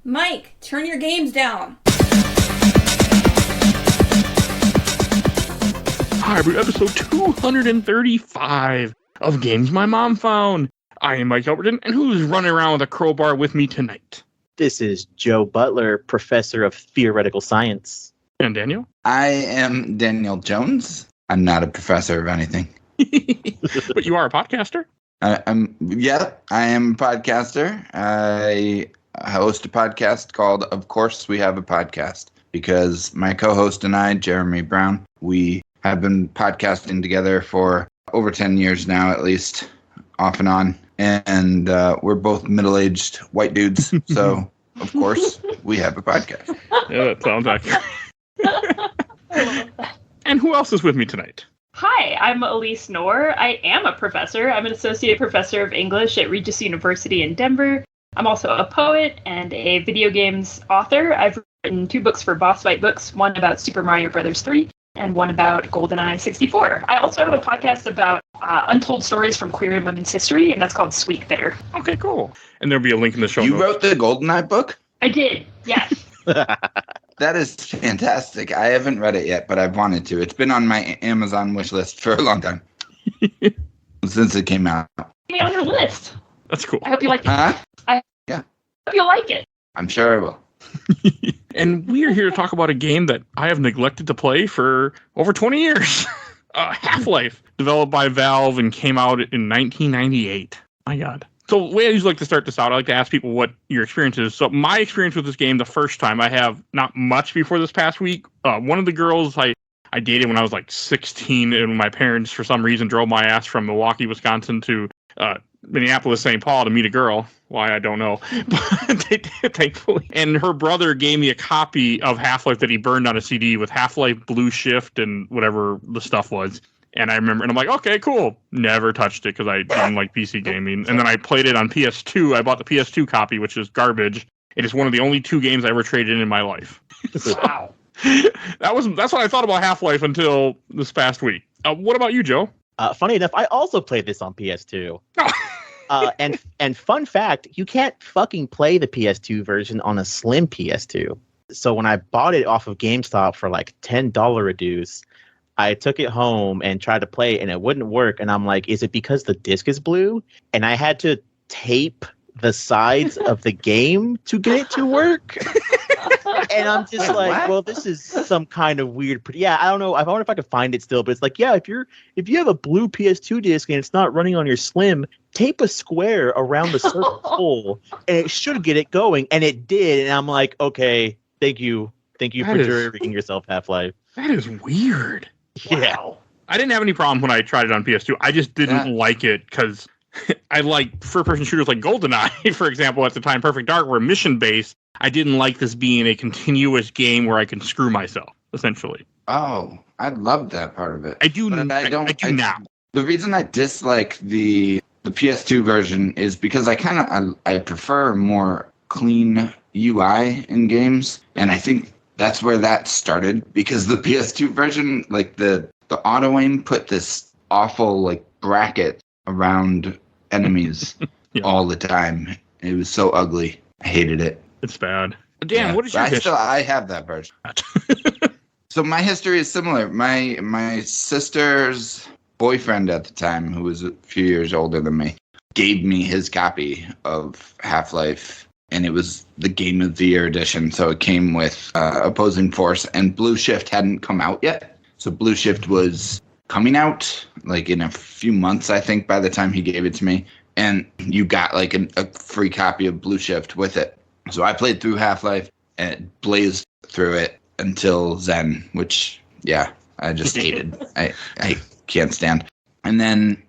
Mike, turn your games down. Hi, we're episode 235 of Games My Mom Found. I am Mike Albertin, and who's running around with a crowbar with me tonight? This is Joe Butler, professor of theoretical science. And Daniel? I am Daniel Jones. I'm not a professor of anything. But you are a podcaster? I am a podcaster. I host a podcast called Of Course We Have a Podcast, because my co-host and I, Jeremy Brown, we have been podcasting together for over 10 years now, at least, off and on. And we're both middle-aged white dudes, so of course we have a podcast. Yeah, that sounds accurate. And who else is with me tonight? Hi, I'm Alysse Knorr. I am a professor. I'm an associate professor of English at Regis University in Denver. I'm also a poet and a video games author. I've written 2 books for Boss Fight Books, one about Super Mario Bros. 3 and one about GoldenEye 64. I also have a podcast about untold stories from queer and women's history, and that's called Sweet Bitter. Okay, cool. And there'll be a link in the show notes. You wrote the GoldenEye book? I did, yes. That is fantastic. I haven't read it yet, but I've wanted to. It's been on my Amazon wish list for a long time. Since it came out. Me on your list. That's cool. I hope you like it. Huh? I hope you like it. I'm sure I will. And we are here to talk about a game that I have neglected to play for over 20 years. Half-Life, developed by Valve and came out in 1998. My God. So the way I usually like to start this out, I like to ask people what your experience is. So my experience with this game, the first time, I have not much before this past week. One of the girls I dated when I was like 16, and my parents, for some reason, drove my ass from Milwaukee, Wisconsin to Minneapolis, St. Paul to meet a girl. Why, I don't know. But they did, thankfully. And her brother gave me a copy of Half-Life that he burned on a CD with Half-Life, Blue Shift, and whatever the stuff was. And I remember, and I'm like, okay, cool. Never touched it because I didn't like PC gaming. And then I played it on PS2. I bought the PS2 copy, which is garbage. It is one of the only 2 games I ever traded in my life. Wow. That's what I thought about Half-Life until this past week. What about you, Joe? Funny enough, I also played this on PS2. And fun fact, you can't fucking play the PS2 version on a slim PS2. So when I bought it off of GameStop for like $10 reduce, I took it home and tried to play it, and it wouldn't work. And I'm like, is it because the disc is blue? And I had to tape the sides of the game to get it to work. And I'm just like, well, this is some kind of weird. Yeah, I don't know. I wonder if I could find it still. But it's like, yeah, if you have a blue PS2 disc and it's not running on your Slim, tape a square around the circle hole, and it should get it going. And it did. And I'm like, okay, thank you for jurying yourself, Half-Life. That is weird. Yeah. Wow. I didn't have any problem when I tried it on PS2. I just didn't like it because I like first-person shooters like GoldenEye, for example, at the time, Perfect Dark, were mission-based. I didn't like this being a continuous game where I can screw myself, essentially. Oh, I love that part of it. I do now. The reason I dislike the PS2 version is because I prefer more clean UI in games, and I think that's where that started, because the PS2 version, like the auto aim put this awful like bracket around enemies all the time. It was so ugly. I hated it. It's bad. Dan, what is your history? I have that version. So my history is similar. My sister's boyfriend at the time, who was a few years older than me, gave me his copy of Half-Life. And it was the Game of the Year edition, so it came with Opposing Force, and Blue Shift hadn't come out yet. So Blue Shift was coming out, like, in a few months, I think, by the time he gave it to me. And you got, like, a free copy of Blue Shift with it. So I played through Half-Life and blazed through it until Zen, which, yeah, I just hated. I can't stand. And then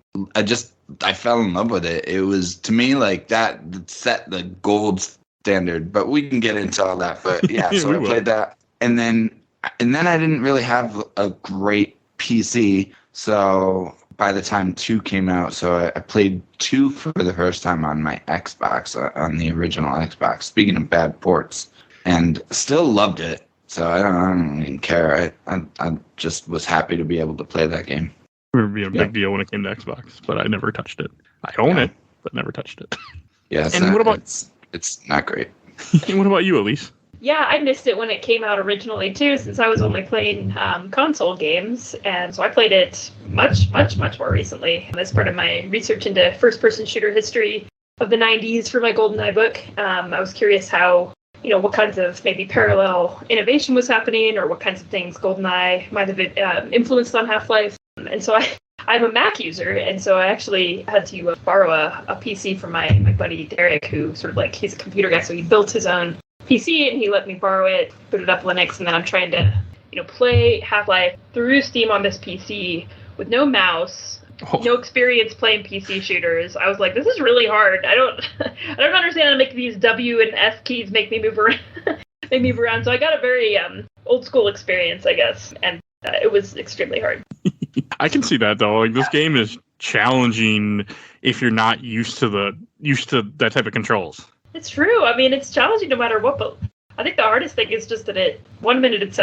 I fell in love with it. It was, to me, like, that set the gold standard, but we can get into all that. But yeah, so I played that. And then I didn't really have a great PC. So by the time 2 came out, so I played 2 for the first time on my Xbox, on the original Xbox, speaking of bad ports, and still loved it. So I don't even care. I just was happy to be able to play that game. It would be a big deal when it came to Xbox, but I never touched it. I own it, but never touched it. Yeah, and what about it's not great. What about you, Alysse? Yeah, I missed it when it came out originally too, since I was only playing console games, and so I played it much more recently as part of my research into first-person shooter history of the 90s for my GoldenEye book. I was curious how, what kinds of maybe parallel innovation was happening, or what kinds of things GoldenEye might have influenced on Half-Life. And so I'm a Mac user, and so I actually had to borrow a PC from my buddy Derek, who sort of like, he's a computer guy, so he built his own PC, and he let me borrow it, boot it up Linux, and then I'm trying to, play Half-Life through Steam on this PC with no mouse, no experience playing PC shooters. I was like, this is really hard. I don't understand how to make these W and S keys make me move around. So I got a very old school experience, I guess, and it was extremely hard. I can see that though. Like, this game is challenging if you're not used to that type of controls. It's true. I mean, it's challenging no matter what, but I think the hardest thing is just that 1 minute it's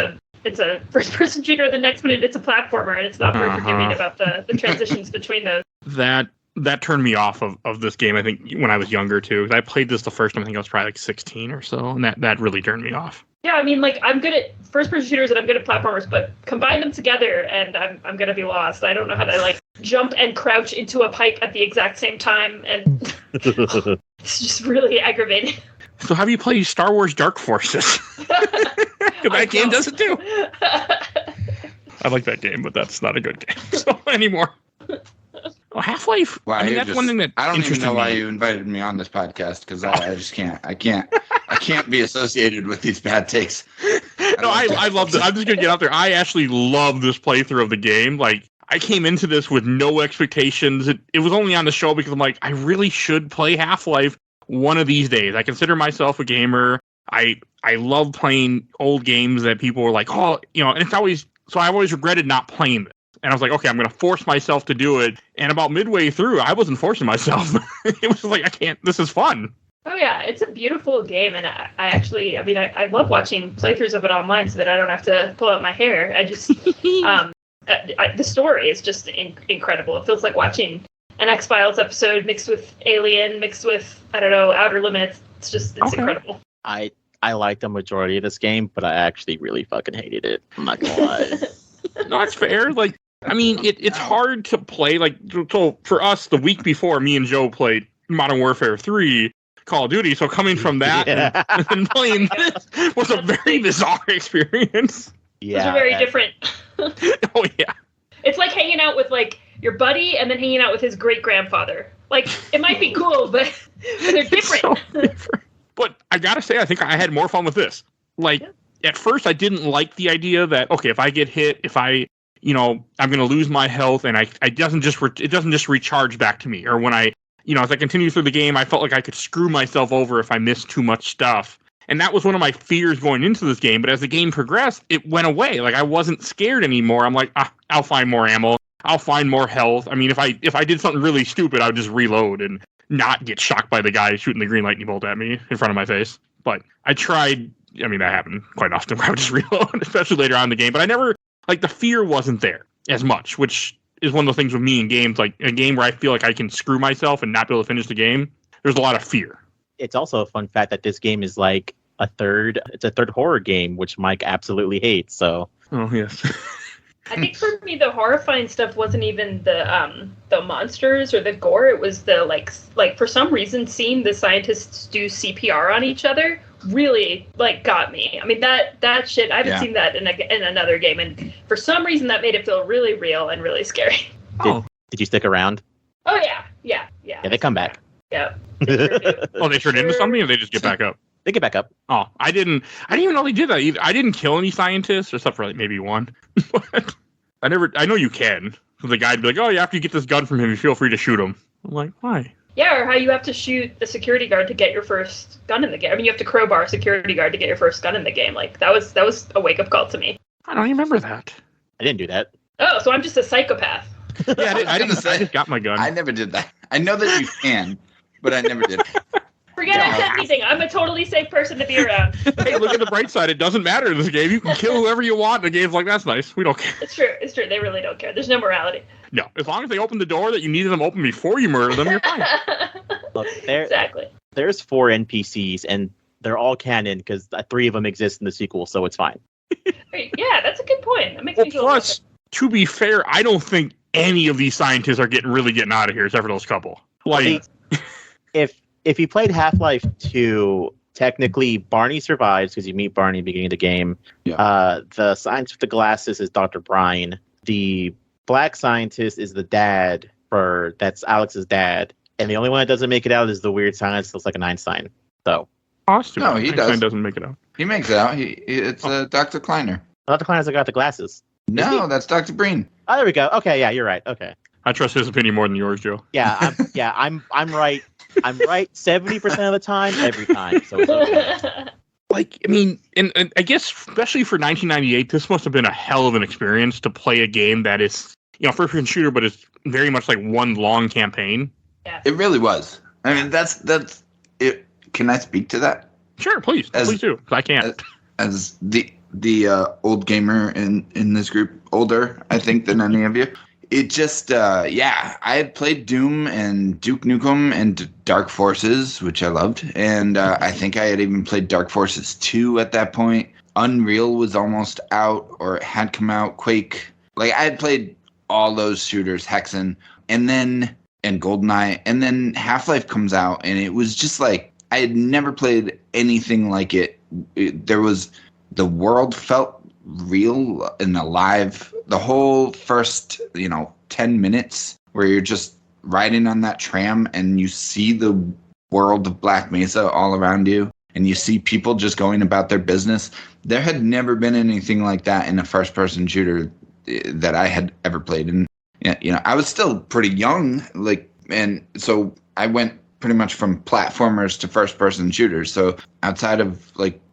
a first-person shooter, the next minute it's a platformer, and it's not very forgiving about the transitions between those. That turned me off of this game, I think, when I was younger, too. Because I played this the first time, I think I was probably like 16 or so, and that really turned me off. Yeah, I mean, like, I'm good at first-person shooters and I'm good at platformers, but combine them together and I'm going to be lost. I don't know how to, like, jump and crouch into a pipe at the exact same time, and it's just really aggravating. So have you played Star Wars Dark Forces? That game does it too. I like that game, but that's not a good game anymore. Well, Half-Life. Wow, that's one thing that I don't even know why me. you invited me on this podcast, because I just can't. I can't be associated with these bad takes. I love this. I'm just gonna get out there. I actually love this playthrough of the game. Like, I came into this with no expectations. It was only on the show because I'm like, I really should play Half-Life one of these days. I consider myself a gamer. I love playing old games that people were like, and it's always, so I've always regretted not playing this. And I was like, okay, I'm going to force myself to do it. And about midway through, I wasn't forcing myself. It was like, I can't, this is fun. Oh yeah, it's a beautiful game. And I love watching playthroughs of it online so that I don't have to pull out my hair. I just, the story is just incredible. It feels like watching an X-Files episode mixed with Alien, mixed with, Outer Limits. It's incredible. I like the majority of this game, but I actually really fucking hated it. I'm not gonna lie. No, that's fair. Like, I mean, it's hard to play. Like, so for us, the week before, me and Joe played Modern Warfare 3, Call of Duty. So coming from that and playing this was a very bizarre experience. Yeah, those are very different. Oh yeah. It's like hanging out with like your buddy and then hanging out with his great grandfather. Like, it might be cool, but they're different. So different. But I gotta say, I think I had more fun with this. Like, at first, I didn't like the idea that, okay, if I get hit, I'm gonna lose my health, and it doesn't just recharge back to me. Or when as I continue through the game, I felt like I could screw myself over if I missed too much stuff. And that was one of my fears going into this game. But as the game progressed, it went away. Like, I wasn't scared anymore. I'm like, I'll find more ammo. I'll find more health. I mean, if I did something really stupid, I would just reload and not get shocked by the guy shooting the green lightning bolt at me in front of my face. But I tried. I mean, that happened quite often where I would just reload, especially later on in the game. But I never, like, the fear wasn't there as much, which is one of the things with me in games. Like, a game where I feel like I can screw myself and not be able to finish the game, there's a lot of fear. It's also a fun fact that this game is like it's a third horror game, which Mike absolutely hates. So. Oh, yes. I think for me, the horrifying stuff wasn't even the monsters or the gore. It was the like for some reason, seeing the scientists do CPR on each other really got me. I mean, that shit, I haven't seen that in another game, and for some reason that made it feel really real and really scary. Did you stick around? Oh yeah. Yeah, they come back. Yeah. They turn into something, or they just get back up? They get back up. Oh, I didn't even know they did that either. I didn't kill any scientists, except for like maybe one. But I know you can. So the guy'd be like, oh, after you get this gun from him, you feel free to shoot him. I'm like, why? Yeah, or how you have to shoot the security guard to get your first gun in the game. I mean, you have to crowbar a security guard to get your first gun in the game. Like, that was a wake-up call to me. I don't even remember that. I didn't do that. Oh, so I'm just a psychopath. Yeah, I just got my gun. I never did that. I know that you can, but I never did. Forget I said anything. I'm a totally safe person to be around. Hey, look at the bright side. It doesn't matter in this game. You can kill whoever you want in a game like that's nice. We don't care. It's true. They really don't care. There's no morality. No, as long as they open the door that you needed them open before you murder them, you're fine. Look, Exactly. There's 4 NPCs, and they're all canon because 3 of them exist in the sequel, so it's fine. Wait, yeah, that's a good point. That makes Well, me feel plus, to be fair, I don't think any of these scientists are really getting out of here, except for those couple. Like, if you played Half-Life 2, technically Barney survives because you meet Barney at the beginning of the game. Yeah. The scientist with the glasses is Dr. Brine. The black scientist is the dad that's Alex's dad. And the only one that doesn't make it out is the weird scientist that looks like an Einstein. So. Austin, No, he Einstein does. doesn't make it out. He makes it out. It's Dr. Kleiner. Dr. Kleiner's got the glasses. No, that's Dr. Breen. Oh, there we go. Okay, yeah, you're right. Okay. I trust his opinion more than yours, Joe. Yeah, I'm right. I'm right 70% of the time, every time. So it's okay. Like, I mean, and I guess especially for 1998, this must have been a hell of an experience to play a game that is, first-person shooter, but it's very much like one long campaign. Yeah. It really was. I mean, that's it. Can I speak to that? Sure, please do. 'Cause I can't. As the old gamer in this group, older, I think, than any of you. It just, I had played Doom and Duke Nukem and Dark Forces, which I loved. And I think I had even played Dark Forces 2 at that point. Unreal was almost out, or it had come out. Quake. Like, I had played all those shooters, Hexen, and GoldenEye. And then Half-Life comes out, and it was just like, I had never played anything like it. The world felt real and alive. The whole first, 10 minutes where you're just riding on that tram and you see the world of Black Mesa all around you and you see people just going about their business. There had never been anything like that in a first-person shooter that I had ever played. And, I was still pretty young, and so I went pretty much from platformers to first-person shooters. So outside of,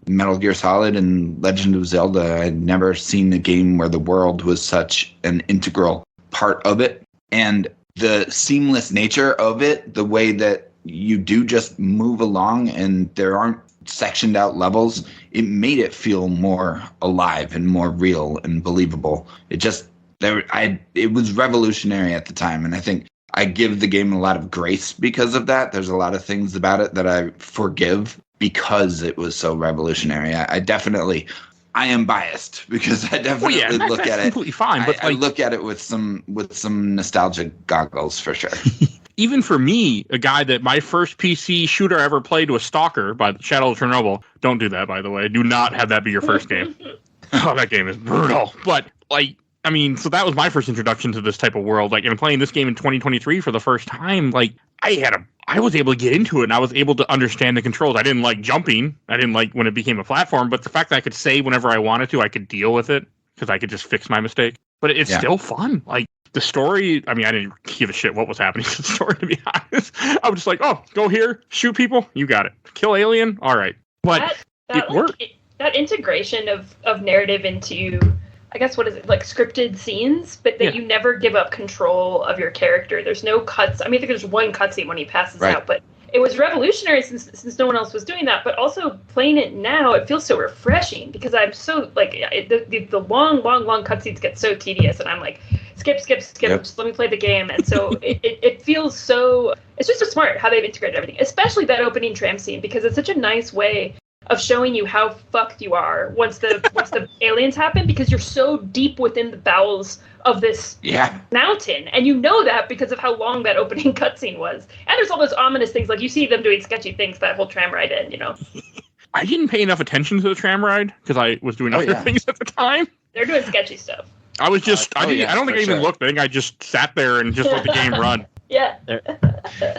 Metal Gear Solid and Legend of Zelda, I'd never seen a game where the world was such an integral part of it. And the seamless nature of it, the way that you do just move along and there aren't sectioned out levels, it made it feel more alive and more real and believable. It was revolutionary at the time. And I think I give the game a lot of grace because of that. There's a lot of things about it that I forgive because it was so revolutionary. I am biased because I definitely look at it. Completely fine, but I look at it with some nostalgic goggles for sure. Even for me, a guy that my first PC shooter I ever played was Stalker by Shadow of Chernobyl. Don't do that, by the way. Do not have that be your first game. Oh, that game is brutal. But so that was my first introduction to this type of world. And playing this game in 2023 for the first time, I was able to get into it and I was able to understand the controls. I didn't like jumping. I didn't like when it became a platform, but the fact that I could save whenever I wanted to, I could deal with it because I could just fix my mistake. But it's still fun. The story, I didn't give a shit what was happening to the story, to be honest. I was just like, oh, go here, shoot people, you got it. Kill alien, all right. But it worked. That integration of narrative into, I guess, what is it, scripted scenes, but that you never give up control of your character. There's no cuts. I think there's one cutscene when he passes out, but it was revolutionary since no one else was doing that. But also playing it now, it feels so refreshing because I'm so the long cutscenes get so tedious, and I'm like, skip. Yep. Just let me play the game. And so it feels so. It's just so smart how they've integrated everything, especially that opening tram scene, because it's such a nice way of showing you how fucked you are once the aliens happen, because you're so deep within the bowels of this mountain, and you know that because of how long that opening cutscene was. And there's all those ominous things, you see them doing sketchy things that whole tram ride in, I didn't pay enough attention to the tram ride because I was doing other things at the time. They're doing sketchy stuff. I was just I don't think I even looked. I think I just sat there and just let the game run. Yeah.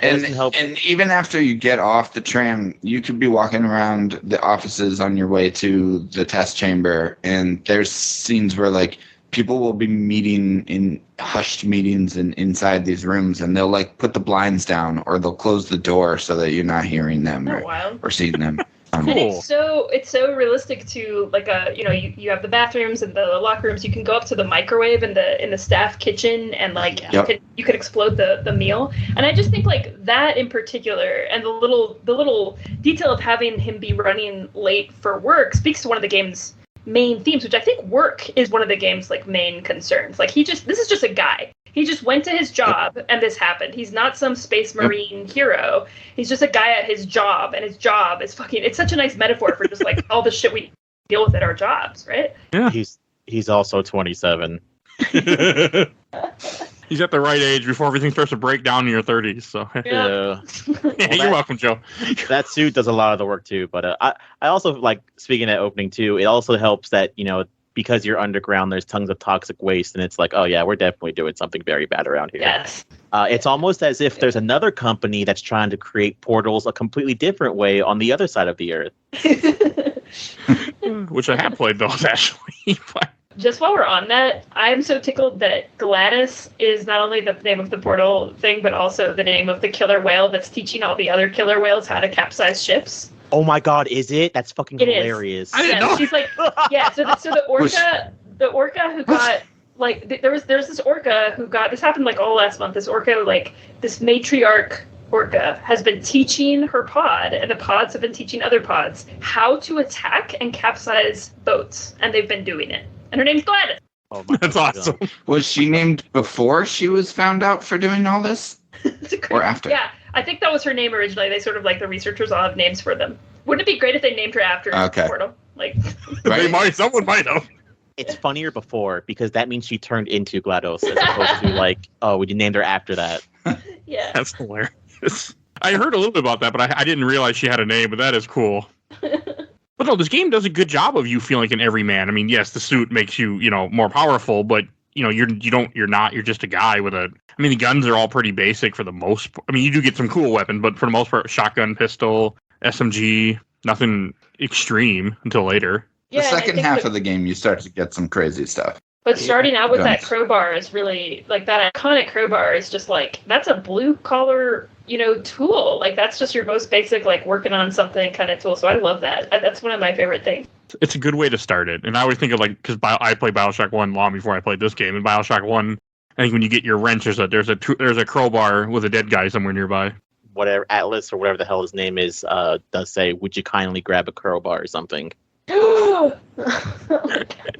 And even after you get off the tram, you could be walking around the offices on your way to the test chamber, and there's scenes where people will be meeting in hushed meetings inside these rooms, and they'll put the blinds down or they'll close the door so that you're not hearing them or seeing them. Cool. And it's so realistic to you have the bathrooms and the locker rooms. You can go up to the microwave in the staff kitchen and you could explode the meal. And I just think that in particular, and the little detail of having him be running late for work speaks to one of the game's main themes, which I think work is one of the game's main concerns. This is just a guy. He just went to his job and this happened. He's not some space marine hero. He's just a guy at his job, and his job is fucking. It's such a nice metaphor for just like all the shit we deal with at our jobs, right? Yeah. He's also 27. He's at the right age before everything starts to break down in your 30s. So Yeah. you're welcome, Joe. That suit does a lot of the work too. But I also like, speaking of opening too, it also helps that, because you're underground, there's tons of toxic waste, and it's like, oh yeah, we're definitely doing something very bad around here. Yes. It's almost as if there's another company that's trying to create portals a completely different way on the other side of the earth. Which I have played those actually. But Just while we're on that, I'm so tickled that Gladys is not only the name of the portal thing, but also the name of the killer whale that's teaching all the other killer whales how to capsize ships. Oh my god, is it? That's fucking It is. hilarious. I didn't know. She's like, yeah. So the orca who got like there's this orca who got this happened like all last month. This orca, like this matriarch orca, has been teaching her pod, and the pods have been teaching other pods how to attack and capsize boats, and they've been doing it. And her name's Gladys. Oh my that's god. awesome. Was she named before she was found out for doing all this? Or after? Yeah, I think that was her name originally. They sort of like the researchers all have names for them. Wouldn't it be great if they named her after Okay. Portal? Like, Right. Someone might have. It's funnier before, because that means she turned into GLaDOS, as opposed to like, oh, we named her after that. yeah. That's hilarious. I heard a little bit about that, but I didn't realize she had a name, but that is cool. But no, this game does a good job of you feeling like an everyman. I mean, yes, the suit makes you, more powerful, but you're just a guy with a. I mean, the guns are all pretty basic for the most part. I mean, you do get some cool weapons, but for the most part, shotgun, pistol, SMG, nothing extreme until later. The second half of the game, you start to get some crazy stuff. But starting out with that Guns. crowbar is really, like, that iconic crowbar is just like, that's a blue collar, tool. Like, that's just your most basic, like, working on something kind of tool. So I love that. That's one of my favorite things. It's a good way to start it. And I always think of because I played BioShock 1 long before I played this game. In BioShock 1, I think when you get your wrench, there's a crowbar with a dead guy somewhere nearby. Whatever, Atlas or whatever the hell his name is, does say, would you kindly grab a crowbar or something?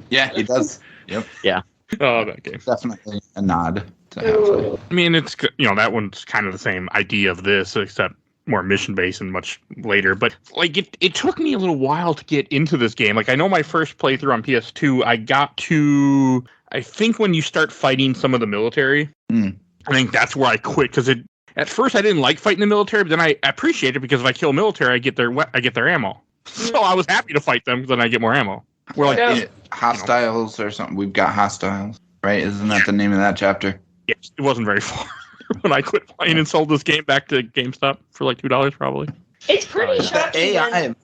Yeah, he does. Yep. Yeah. Oh, that game. Definitely a nod to Half-Life. I mean, it's that one's kind of the same idea of this, except more mission based and much later. But like it took me a little while to get into this game. Like I know my first playthrough on PS2, I got to I think when you start fighting some of the military, I think that's where I quit because at first I didn't like fighting the military, but then I appreciate it because if I kill military, I get their ammo. So I was happy to fight them because then I get more ammo. We're like Hostiles or something. We've got Hostiles, right? Isn't that the name of that chapter? Yes, it wasn't very far when I quit playing and sold this game back to GameStop for like $2 probably. It's pretty shocking.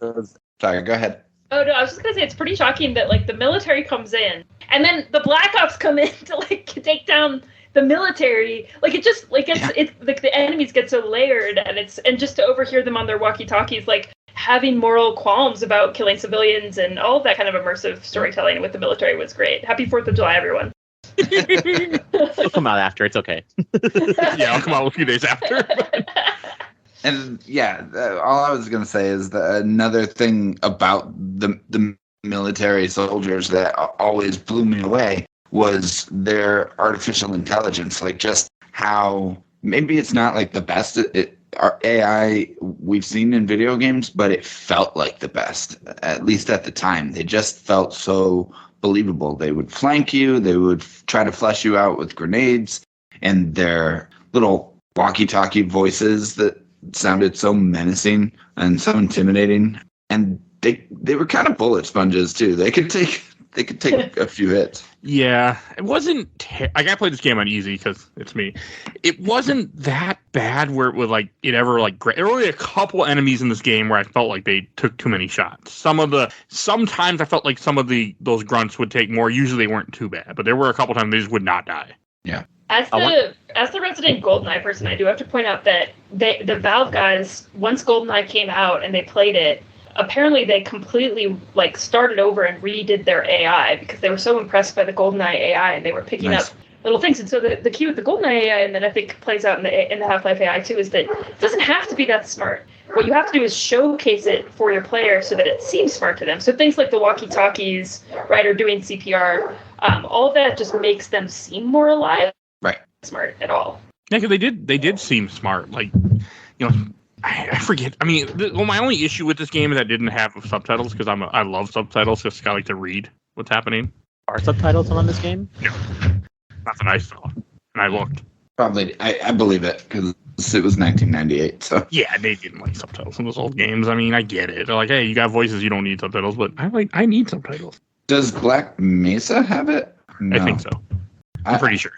Sorry, go ahead. Oh no, I was just gonna say it's pretty shocking that like the military comes in and then the Black Ops come in to like take down the military. Like it just like it's like the enemies get so layered and just to overhear them on their walkie-talkies like having moral qualms about killing civilians and all of that kind of immersive storytelling with the military was great. Happy 4th of July, everyone. It'll come out after. It's okay. Yeah, I'll come out a few days after. And all I was going to say is that another thing about the military soldiers that always blew me away was their artificial intelligence. Like just how maybe it's not like the best our AI we've seen in video games, but it felt like the best, at least at the time. They just felt so believable. They would flank you. They would try to flush you out with grenades, and their little walkie-talkie voices that sounded so menacing and so intimidating. And they were kind of bullet sponges too. They could take a few hits. Yeah, it wasn't. Like I played this game on easy because it's me. It wasn't that bad where it was like it ever like. There were only a couple enemies in this game where I felt like they took too many shots. Sometimes I felt like some of those grunts would take more. Usually they weren't too bad, but there were a couple times they just would not die. Yeah. As the resident GoldenEye person, I do have to point out that the Valve guys, once GoldenEye came out and they played it, apparently they completely like started over and redid their AI because they were so impressed by the GoldenEye AI and they were picking up little things. And so the key with the GoldenEye AI, and then I think plays out in the Half-Life AI too, is that it doesn't have to be that smart. What you have to do is showcase it for your player so that it seems smart to them. So things like the walkie-talkies, right, or doing CPR, all of that just makes them seem more alive. Right. smart at all. Yeah, because they did seem smart. Like, you know, I forget. I mean, my only issue with this game is I didn't have subtitles because I love subtitles because I like to read what's happening. Are subtitles on this game? No, not that I saw. And I looked. Probably, I believe it because it was 1998. So yeah, they didn't like subtitles in those old games. I mean, I get it. They're like, hey, you got voices, you don't need subtitles, but I need subtitles. Does Black Mesa have it? No. I think so. I'm pretty sure.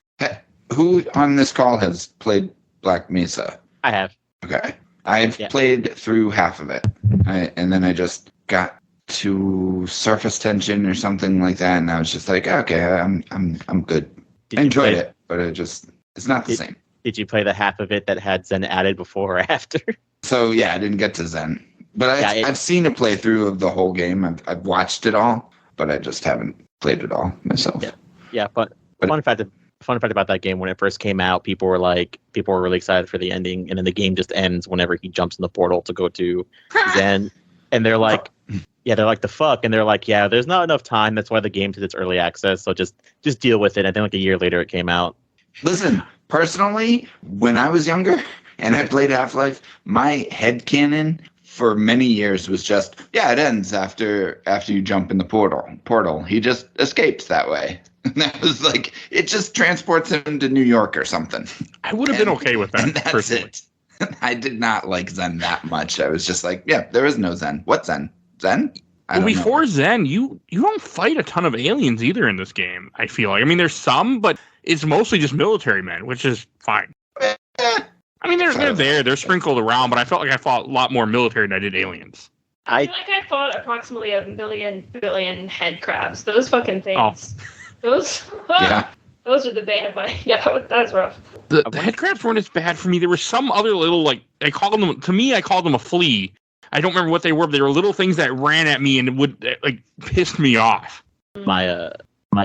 Who on this call has played Black Mesa? I have. Okay, I've played through half of it, and then I just got to surface tension or something like that, and I was just like, okay, I'm good. I enjoyed it, but it's not the same. Did you play the half of it that had Zen added before or after? So yeah, I didn't get to Zen, but I've seen a playthrough of the whole game. I've watched it all, but I just haven't played it all myself. Yeah, but fun fact about that game, when it first came out, people were really excited for the ending, and then the game just ends whenever he jumps in the portal to go to Zen, and they're like, they're like, the fuck, and they're like, yeah, there's not enough time. That's why the game did its early access. So just deal with it. I think like a year later it came out. Listen, personally, when I was younger and I played Half-Life, my headcanon for many years was just, it ends after you jump in the portal. He just escapes that way. And that was like, it just transports him to New York or something. I would have been okay with that. And that's personally. it. I did not like Zen that much. I was just like, there is no Zen. What Zen? Zen? Before Zen, you don't fight a ton of aliens either in this game, I feel like. I mean, there's some, but it's mostly just military men, which is fine. I mean, they're sprinkled around, but I felt like I fought a lot more military than I did aliens. I feel like I fought approximately 1 billion head crabs. Those fucking things. Those are the bad ones. Yeah, that was rough. The head crabs weren't as bad for me. There were some other little, like, I called them a flea. I don't remember what they were, but they were little things that ran at me and would, like, piss me off. My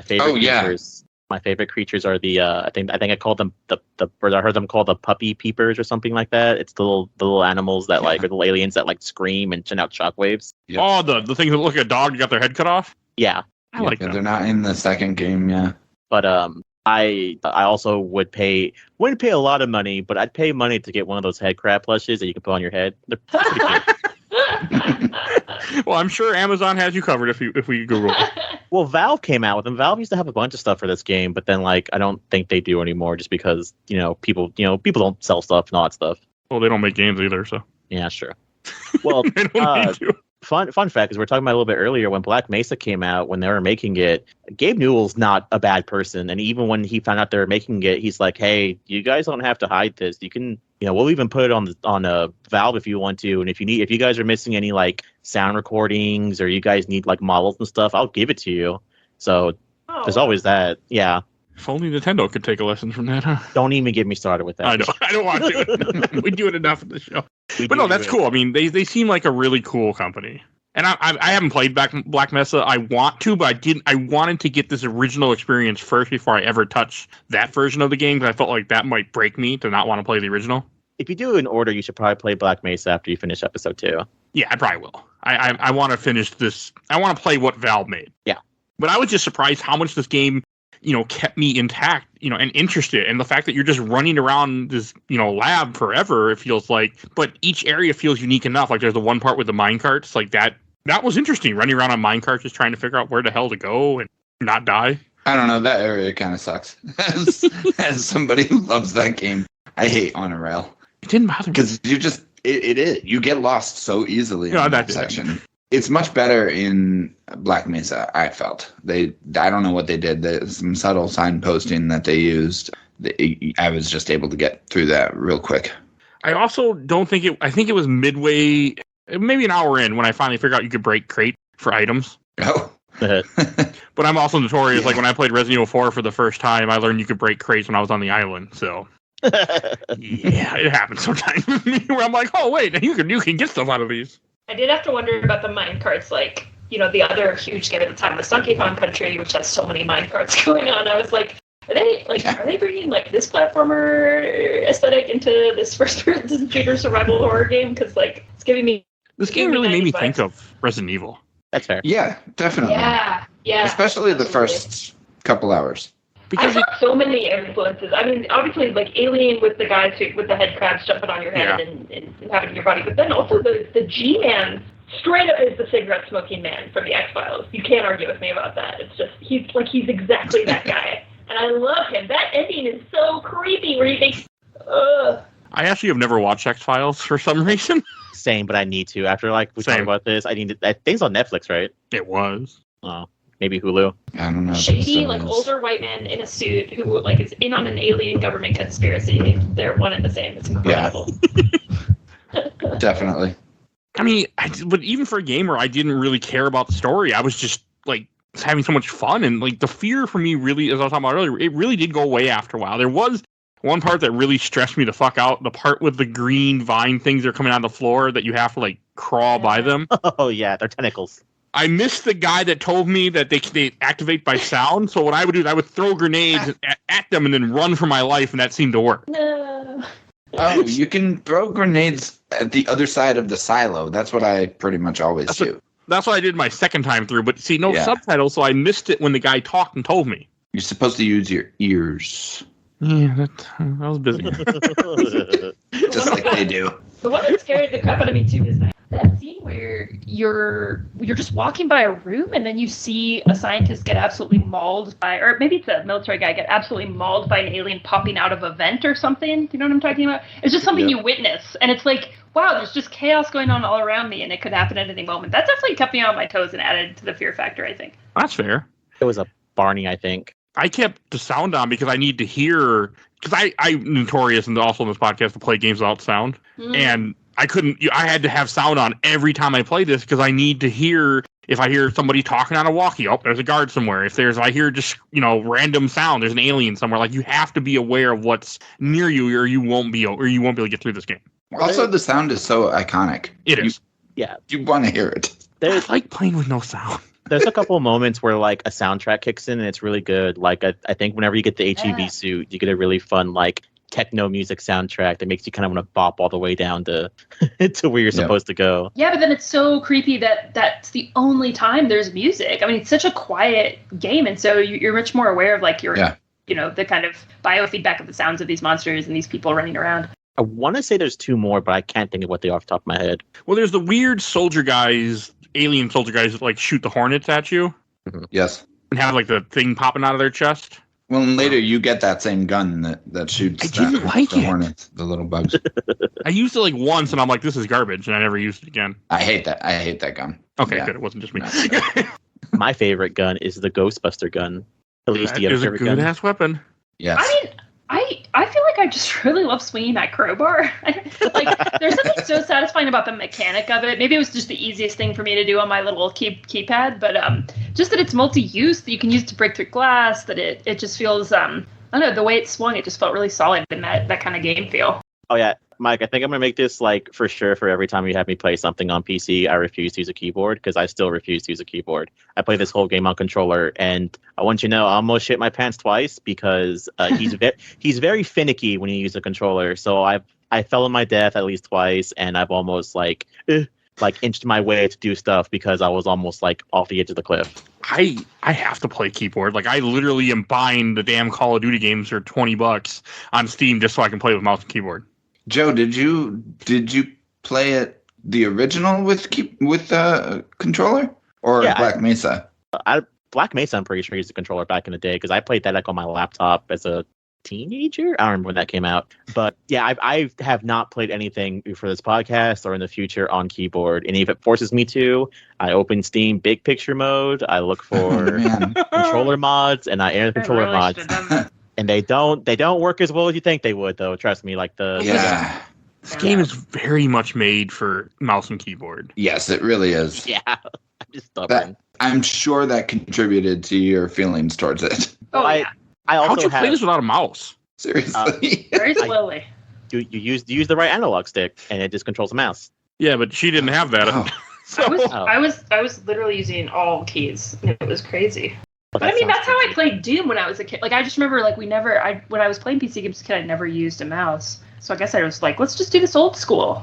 favorite creatures. My favorite creatures are the I think I called them or I heard them called the puppy peepers or something like that. It's the little animals that or the aliens that like scream and send out shockwaves. Yep. Oh, the things that look like a dog got their head cut off? Yeah. I like them. They're not in the second game, yeah. But I also wouldn't pay a lot of money, but I'd pay money to get one of those head crab plushes that you can put on your head. They're pretty cute. Well, I'm sure Amazon has you covered if we Google it. Well, Valve came out with them. Valve used to have a bunch of stuff for this game, but then I don't think they do anymore, just because people don't sell stuff and all that stuff. Well, they don't make games either, so yeah, sure. Well, they don't need to. Fun fact, because we were talking about a little bit earlier, when Black Mesa came out, when they were making it, Gabe Newell's not a bad person, and even when he found out they were making it, he's like, "Hey, you guys don't have to hide this. You can, we'll even put it on Valve if you want to, and if you guys are missing any sound recordings or you guys need models and stuff, I'll give it to you." So there's always that. Yeah. If only Nintendo could take a lesson from that, huh? Don't even get me started with that. I know. I don't want to. We do it enough in the show. But no, that's cool. I mean, they seem like a really cool company. And I haven't played Black Mesa. I want to, but I wanted to get this original experience first before I ever touch that version of the game, because I felt like that might break me to not want to play the original. If you do it in order, you should probably play Black Mesa after you finish episode 2. Yeah, I probably will. I want to finish this. I want to play what Valve made. Yeah. But I was just surprised how much this game, kept me intact, and interested. And the fact that you're just running around this, lab forever, it feels like, but each area feels unique enough. Like there's the one part with the minecarts, like that was interesting. Running around on minecarts, just trying to figure out where the hell to go and not die. I don't know. That area kind of sucks. As somebody who loves that game, I hate On a Rail. It didn't bother me. Because it is. You get lost so easily in that section. It's much better in Black Mesa, I felt. I don't know what they did. There's some subtle signposting that they used. I was just able to get through that real quick. I also don't think I think it was midway, maybe an hour in, when I finally figured out you could break crate for items. Oh. But I'm also notorious. Like when I played Resident Evil 4 for the first time, I learned you could break crates when I was on the island. So yeah, it happens sometimes with me where I'm like, oh wait, you can get stuff out of these. I did have to wonder about the minecarts, the other huge game at the time, the Donkey Kong Country, which has so many minecarts going on. I was like, are they bringing this platformer aesthetic into this first-person shooter survival horror game? Because it's giving me this game really made me think of Resident Evil. That's fair. Yeah, definitely. Yeah. Especially the first couple hours. Because I have so many influences. I mean, obviously, like Alien with the guys with the head crabs jumping on your head and having your body, but then also the G-Man straight up is the cigarette smoking man from the X-Files. You can't argue with me about that. It's just he's exactly that guy, and I love him. That ending is so creepy. Where you think, ugh. I actually have never watched X-Files for some reason. Same, but I need to. After we talk about this, I think it's on Netflix, right? It was. Oh, maybe Hulu. I don't know. Shady, older white man in a suit who is in on an alien government conspiracy. They're one and the same. It's incredible. Yeah. Definitely. I mean, but even for a gamer, I didn't really care about the story. I was just having so much fun, and the fear for me really, as I was talking about earlier, it really did go away after a while. There was one part that really stressed me the fuck out. The part with the green vine things that are coming out of the floor that you have to crawl by them. Oh yeah, they're tentacles. I missed the guy that told me that they activate by sound. So what I would do is I would throw grenades at them and then run for my life, and that seemed to work. No. Oh, you can throw grenades at the other side of the silo. That's what I pretty much always do. That's what I did my second time through. But see, no subtitles, so I missed it when the guy talked and told me. You're supposed to use your ears. Yeah, I was busy. Just like they do. The one that scared the crap out of me too is that scene where you're just walking by a room and then you see a scientist get absolutely mauled by, or maybe it's a military guy get absolutely mauled by an alien popping out of a vent or something. You know what I'm talking about? It's just something you witness, and it's wow, there's just chaos going on all around me, and it could happen at any moment. That definitely kept me on my toes and added to the fear factor, I think. That's fair. It was a Barney, I think. I kept the sound on because I need to hear, because I'm notorious and also on this podcast to play games without sound. And I had to have sound on every time I play this because I need to hear, if I hear somebody talking on a walkie, there's a guard somewhere. If I hear just, random sound, there's an alien somewhere. You have to be aware of what's near you or you won't be able to get through this game. Also, the sound is so iconic. It is. You want to hear it. I like playing with no sound. There's a couple of moments where a soundtrack kicks in and it's really good. I think whenever you get the HEV suit, you get a really fun techno music soundtrack that makes you kind of want to bop all the way down to to where you're supposed to go. Yeah, but then it's so creepy that that's the only time there's music. I mean, it's such a quiet game, and so you're much more aware of your the kind of biofeedback of the sounds of these monsters and these people running around. I want to say there's two more, but I can't think of what they are off the top of my head. Well, there's the weird alien soldier guys that shoot the hornets at you. Mm-hmm. Yes. And have the thing popping out of their chest. Well, and later you get that same gun that shoots the hornets, the little bugs. I used it once, and I'm like, this is garbage, and I never used it again. I hate that gun. Okay, good. It wasn't just me. My favorite gun is the Ghostbuster gun. Alysse, do you have a favorite gun? It's a good-ass weapon. Yes. I mean, I feel like I just really love swinging that crowbar. There's something so satisfying about the mechanic of it. Maybe it was just the easiest thing for me to do on my little keypad, but just that it's multi-use, that you can use to break through glass, that it just feels, I don't know, the way it swung, it just felt really solid in that kind of game feel. Oh, yeah. Mike, I think I'm going to make this for sure for every time you have me play something on PC, I refuse to use a keyboard because I still refuse to use a keyboard. I play this whole game on controller, and I want you to know I almost shit my pants twice because he's very finicky when you use a controller. So I fell on my death at least twice, and I've almost inched my way to do stuff because I was almost off the edge of the cliff. I have to play keyboard. I literally am buying the damn Call of Duty games for $20 on Steam just so I can play with mouse and keyboard. Joe, did you play it the original with controller or Black Mesa? Black Mesa, I'm pretty sure used a controller back in the day because I played that on my laptop as a teenager. I don't remember when that came out, but yeah, I have not played anything for this podcast or in the future on keyboard. And if it forces me to, I open Steam Big Picture mode. I look for controller mods and I add controller mods. And they don't work as well as you think they would, though. Trust me, This game is very much made for mouse and keyboard. Yes, it really is. Yeah, I'm just stubborn. I'm sure that contributed to your feelings towards it. Oh, I also how'd you play this without a mouse? Seriously. Very slowly. You use the right analog stick, and it just controls the mouse. Yeah, but she didn't have that. Oh. I was literally using all keys. It was crazy. But I mean, that's how I played Doom when I was a kid. I just remember, when I was playing PC games as a kid, I never used a mouse. So I guess I was let's just do this old school.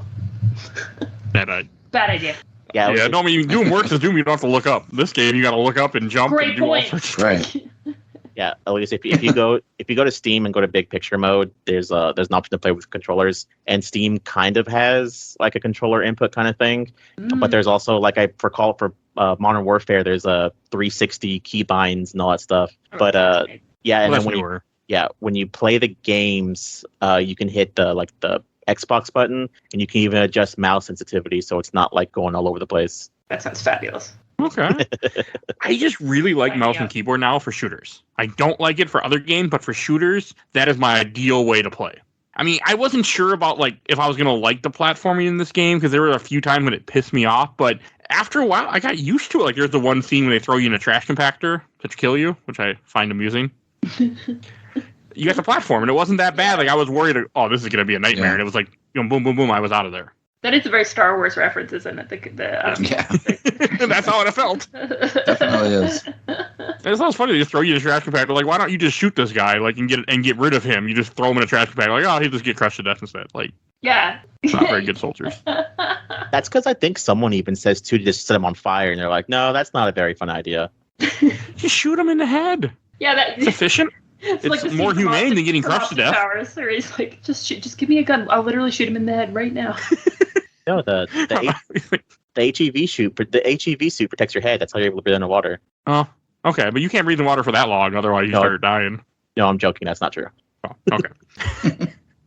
Bad idea. Yeah, no, I mean, Doom works as Doom, you don't have to look up. This game, you got to look up and jump Great and do all point. sorts of Right. Yeah, at least if you go to Steam and go to big picture mode, there's an option to play with controllers, and Steam kind of has like a controller input kind of thing, but there's also like for Modern Warfare, there's a 360 keybinds and all that stuff. But yeah, and then when you play the games, you can hit the Xbox button, and you can even adjust mouse sensitivity so it's not like going all over the place. That sounds fabulous. Okay. I just really like mouse and keyboard now for shooters. I don't like it for other games, but for shooters, that is my ideal way to play. I mean, I wasn't sure about like if I was going to like the platforming in this game because there were a few times when it pissed me off, but after a while, I got used to it. Like there's the one scene when they throw you in a trash compactor to kill you, which I find amusing. You got the platform, and it wasn't that bad. Like I was worried, oh, this is going to be a nightmare, and it was like, boom, boom, boom, I was out of there. That is a very Star Wars reference, isn't it? That's how it felt. Definitely is. It sounds funny. They just throw you in a trash compactor. Like, why don't you just shoot this guy? Like, and get rid of him. You just throw him in a trash compactor. Like, oh, he'll just get crushed to death instead. Like, yeah, not very good soldiers. That's because I think someone even says to just set him on fire, and they're like, no, that's not a very fun idea. Just shoot him in the head. Yeah, that's efficient. It's like more humane than getting crushed to death. Powers, where he's like, just give me a gun. I'll literally shoot him in the head right now. No, the HEV suit protects your head. That's how you're able to breathe underwater. Oh, okay, but you can't breathe in water for that long, otherwise you start dying. No, I'm joking. That's not true. Oh, okay.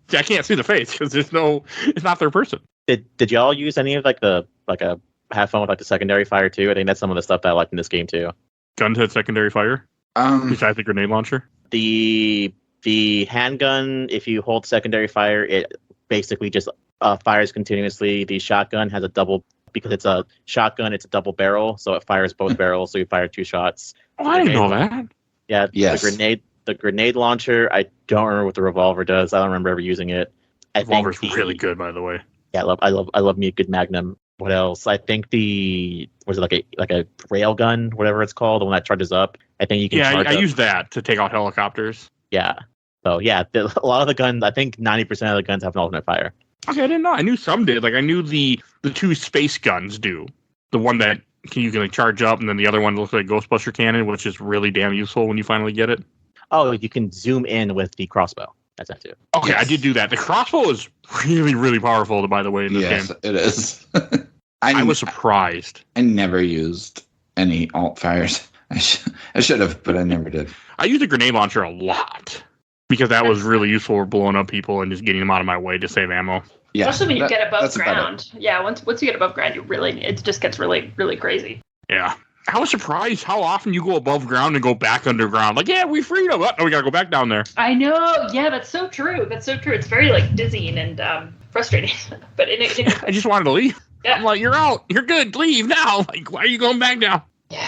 See, I can't see the face because it's not their person. Did y'all use any of have fun with like the secondary fire too? I think that's some of the stuff that I liked in this game too. Gun to secondary fire. Besides the grenade launcher. The handgun, if you hold secondary fire, it basically just fires continuously. The shotgun has because it's a shotgun, it's a double barrel, so it fires both barrels, so you fire 2 shots. Oh, I didn't know that. Yeah, yes. The grenade launcher, I don't remember what the revolver does. I don't remember ever using it. Revolver's really good, by the way. Yeah, I love me a good Magnum. What else? I think was it like a rail gun, whatever it's called, the one that charges up. I think you can. Yeah, I use that to take out helicopters. Yeah. So yeah, a lot of the guns. I think 90% of the guns have an alternate fire. Okay, I didn't know. I knew some did. Like I knew the 2 space guns do. The one that you can like charge up, and then the other one looks like Ghostbuster cannon, which is really damn useful when you finally get it. Oh, you can zoom in with the crossbow. That's that too. Okay, yes. I did do that. The crossbow is really, really powerful, by the way, in this game. Yes, it is. I was surprised. I never used any alt fires. I should have, but I never did. I used the grenade launcher a lot because that was really useful for blowing up people and just getting them out of my way to save ammo. Yeah, especially when you get above ground. Yeah, once you get above ground, it just gets really, really crazy. Yeah. I was surprised how often you go above ground and go back underground. Like, yeah, we freed them. Oh, we gotta go back down there. I know. Yeah, that's so true. It's very like dizzying and frustrating. But I just wanted to leave. Yeah. I'm like, you're out. You're good. Leave now. Like, why are you going back down? Yeah.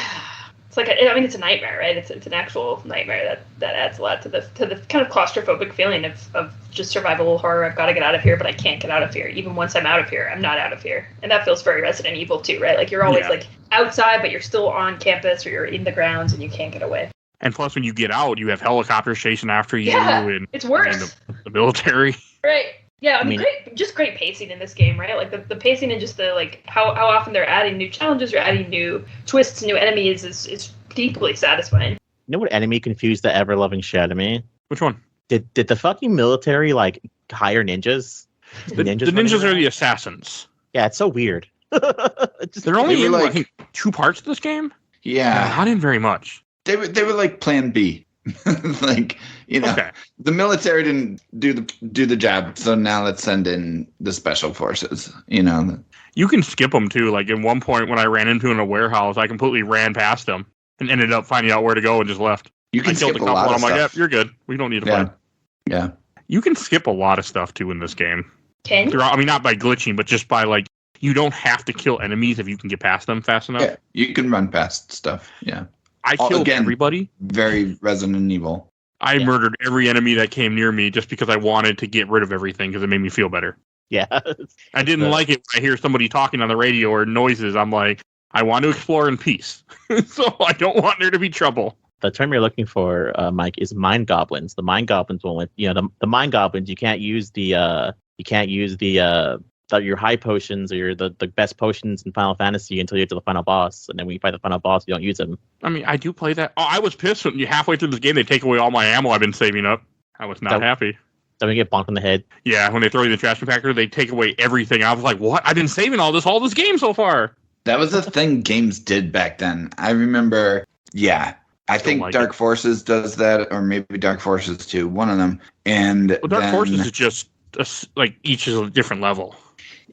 It's like it's a nightmare, right? It's an actual nightmare that adds a lot to the kind of claustrophobic feeling of just survival horror. I've got to get out of here, but I can't get out of here. Even once I'm out of here, I'm not out of here, and that feels very Resident Evil too, right? Like you're always like outside, but you're still on campus or you're in the grounds and you can't get away. And plus, when you get out, you have helicopters chasing after you. Yeah, and it's worse. And the military. Right. Yeah, I mean great pacing in this game, right? Like the pacing and just the like how often they're adding new challenges or adding new twists, new enemies is deeply satisfying. You know what enemy confused the ever-loving shit out of me? Which one? Did the fucking military like hire ninjas? The ninjas are the assassins. Yeah, it's so weird. They're only in, I think, 2 parts of this game. Yeah, not in very much. They were like Plan B. Like, the military didn't do the job, so now let's send in the special forces. You can skip them too. Like at one point when I ran into in a warehouse, I completely ran past them and ended up finding out where to go and just left. You can skip a lot of I'm like, stuff. yeah, you're good. We don't need to fight. Yeah. You can skip a lot of stuff too in this game. Can you? I mean, not by glitching, but just by like you don't have to kill enemies if you can get past them fast enough. Yeah, you can run past stuff. Yeah. I killed everybody. Very Resident Evil. I murdered every enemy that came near me just because I wanted to get rid of everything because it made me feel better. Yeah. I didn't like it when I hear somebody talking on the radio or noises. I'm like, I want to explore in peace. So I don't want there to be trouble. The term you're looking for, Mike, is mind goblins. The mind goblins will, the mind goblins. You can't use the your high potions or the best potions in Final Fantasy until you get to the final boss, and then when you fight the final boss, you don't use them. I mean, I do play that. Oh, I was pissed when halfway through this game they take away all my ammo I've been saving up. I was not happy. Then we get bonked in the head. Yeah, when they throw you in the trash compactor, they take away everything. I was like, what? I've been saving all this game so far. That was the thing games did back then. I remember, I think Dark Forces does that, or maybe Dark Forces 2, one of them. And Dark Forces is just, each is a different level.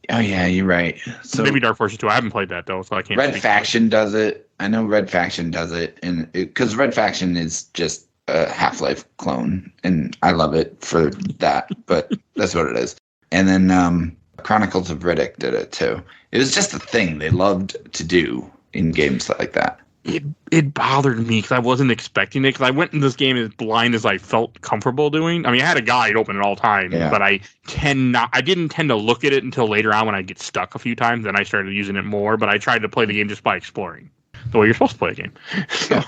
Oh, yeah, you're right. So maybe Dark Forces 2. I haven't played that, though, so I can't. Red Faction does it. I know Red Faction does it, and because Red Faction is just a Half-Life clone, and I love it for that, but that's what it is. And then Chronicles of Riddick did it, too. It was just a thing they loved to do in games like that. It bothered me because I wasn't expecting it, because I went in this game as blind as I felt comfortable doing. I mean, I had a guide open at all times, but I didn't tend to look at it until later on when I get stuck a few times, then I started using it more, but I tried to play the game just by exploring the way you're supposed to play a game. So,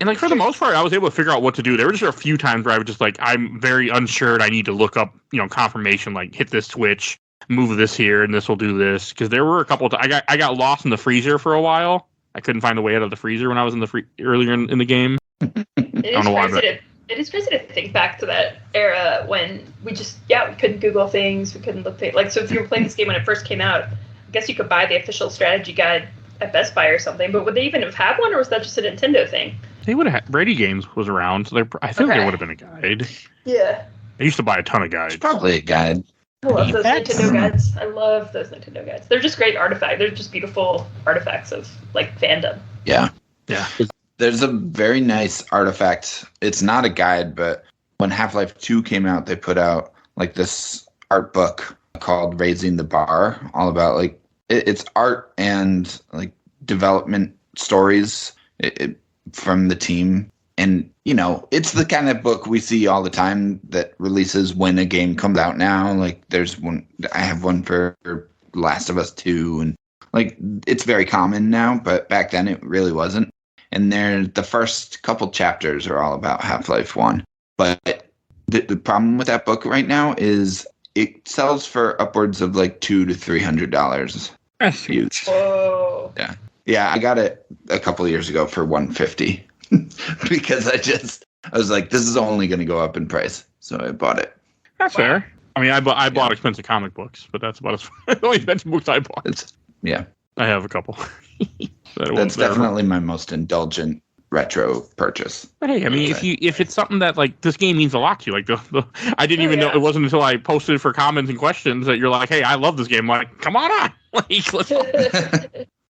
and for the most part, I was able to figure out what to do. There were just a few times where I was just I'm very unsure and I need to look up, confirmation, hit this switch, move this here, and this will do this. Because there were a couple of I got lost in the freezer for a while. I couldn't find the way out of the freezer when I was in the earlier in the game. It is crazy to think back to that era when we just we couldn't Google things, we couldn't look things. So if you were playing this game when it first came out, I guess you could buy the official strategy guide at Best Buy or something. But would they even have had one, or was that just a Nintendo thing? They would have. Brady Games was around, so I think there would have been a guide. Yeah. I used to buy a ton of guides. It's probably a guide. I love those Nintendo guides. I love those Nintendo guides. They're just great artifacts. They're just beautiful artifacts of fandom. Yeah. Yeah. There's a very nice artifact. It's not a guide, but when Half-Life 2 came out, they put out this art book called Raising the Bar, all about it's art and development stories from the team. And, it's the kind of book we see all the time that releases when a game comes out now. There's one, I have one for Last of Us 2, and it's very common now, but back then it really wasn't. And the first couple chapters are all about Half-Life 1. But the problem with that book right now is it sells for upwards of $200 to $300. That's huge. Whoa. Yeah. Yeah, I got it a couple of years ago for $150 because I was like, this is only going to go up in price. So I bought it. That's fair. I mean, I bought expensive comic books, but that's about the only expensive books I bought. I have a couple. That's definitely my most indulgent retro purchase. But hey, I mean, if it's something that this game means a lot to you, I didn't even know. It wasn't until I posted for comments and questions that you're like, hey, I love this game. I'm like, come on, let's.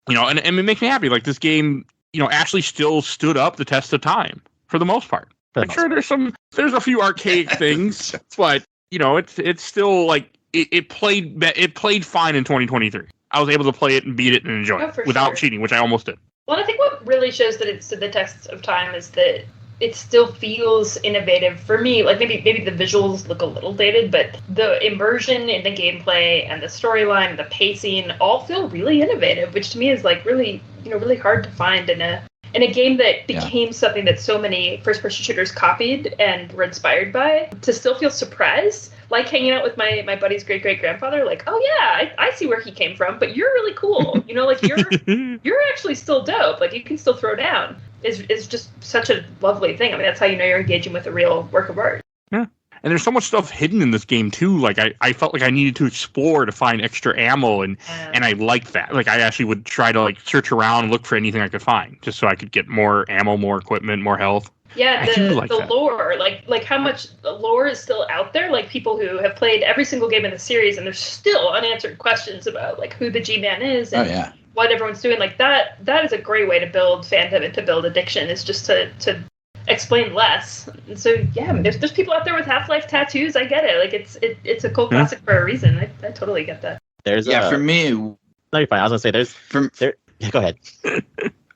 And it makes me happy. This game, actually still stood up the test of time for the most part. Sure, there's a few archaic things, but it's still it played fine in 2023. I was able to play it and beat it and enjoy it without cheating, which I almost did. Well, I think what really shows that it stood the test of time is that it still feels innovative for me. Maybe the visuals look a little dated, but the immersion in the gameplay and the storyline and the pacing all feel really innovative, which to me is really, really hard to find in a game that became something that so many first-person shooters copied and were inspired by. To still feel surprised, hanging out with my buddy's great-great-grandfather, I see where he came from, but you're really cool. You're actually still dope. You can still throw down. Is just such a lovely thing. I mean, that's how you're engaging with a real work of art. Yeah. And there's so much stuff hidden in this game, too. I felt like I needed to explore to find extra ammo, and I liked that. I actually would try to, search around and look for anything I could find, just so I could get more ammo, more equipment, more health. Yeah, the lore, how much lore is still out there. People who have played every single game in the series, and there's still unanswered questions about, who the G-Man is and what everyone's doing. That is a great way to build fandom and to build addiction, is just to explain less. And so there's people out there with Half-Life tattoos. I get it. It's a cult classic for a reason. I totally get that. For me. No, you're fine. I was gonna say go ahead.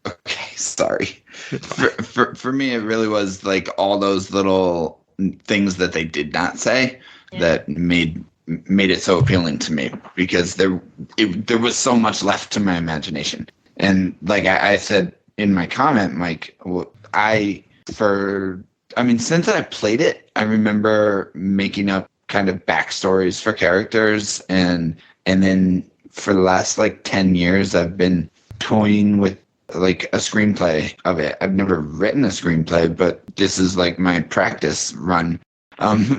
Okay, sorry. For me, it really was all those little things that they did not say that made it so appealing to me, because there was so much left to my imagination. And I said in my comment, Mike, since I played it, I remember making up kind of backstories for characters, and then for the last like 10 years I've been toying with like a screenplay of it. I've never written a screenplay, but this is like my practice run.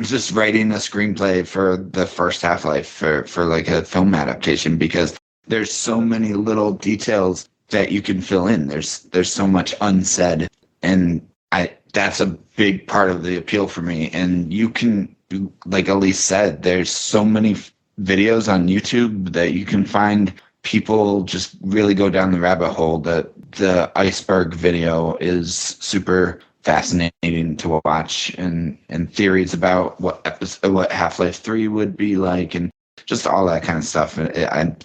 Just writing a screenplay for the first Half-Life for like a film adaptation, because there's so many little details that you can fill in. There's so much unsaid, and that's a big part of the appeal for me. And you can, like Alysse said, there's so many videos on YouTube that you can find. People just really go down the rabbit hole. The iceberg video is super fascinating to watch, and theories about what Half-Life 3 would be like, and just all that kind of stuff. I'm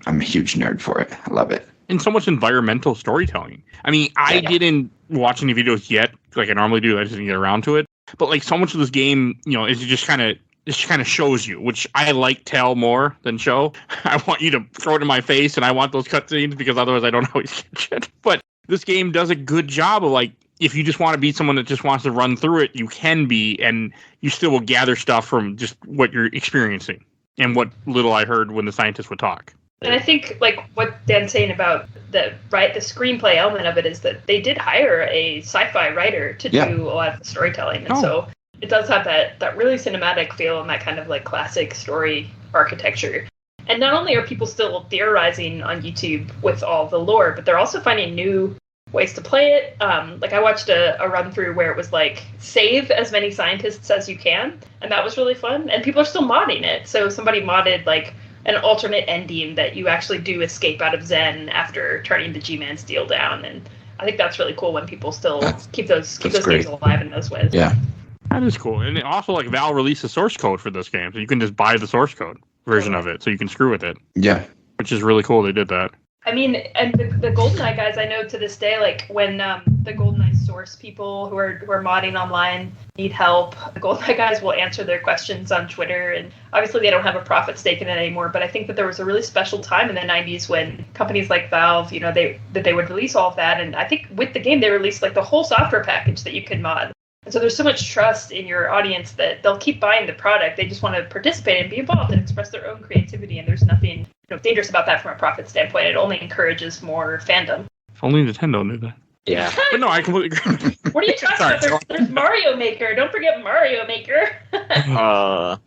a huge nerd for it. I love it. And so much environmental storytelling. I mean, I didn't watch any videos yet, like I normally do. I just didn't get around to it. But like so much of this game, is just kind of shows you, which I like tell more than show. I want you to throw it in my face, and I want those cutscenes, because otherwise I don't always get shit. But this game does a good job of, like, if you just want to be someone that just wants to run through it, you can be, and you still will gather stuff from just what you're experiencing and what little I heard when the scientists would talk. And I think, like, what Dan's saying about the screenplay element of it is that they did hire a sci-fi writer to do a lot of the storytelling. And so it does have that really cinematic feel and that kind of, like, classic story architecture. And not only are people still theorizing on YouTube with all the lore, but they're also finding new ways to play it. Like, I watched a run through where it was like, save as many scientists as you can. And that was really fun. And people are still modding it. So somebody modded, like, an alternate ending that you actually do escape out of Zen after turning the G-Man steel down. And I think that's really cool when people still keep those games alive in those ways. Yeah. That is cool. And also, like, Valve released a source code for this game, so you can just buy the source code version of it, so you can screw with it. Yeah. Which is really cool they did that. I mean, and the GoldenEye guys, I know to this day, like, when the GoldenEye source people who are modding online need help, the GoldenEye guys will answer their questions on Twitter, and obviously they don't have a profit stake in it anymore, but I think that there was a really special time in the 90s when companies like Valve, they would release all of that, and I think with the game they released, like, the whole software package that you could mod. And so there's so much trust in your audience that they'll keep buying the product. They just want to participate and be involved and express their own creativity. And there's nothing dangerous about that from a profit standpoint. It only encourages more fandom. If only Nintendo knew that. Yeah. But no, I completely agree. What are you talking about? There's Mario Maker. Don't forget Mario Maker. Yeah,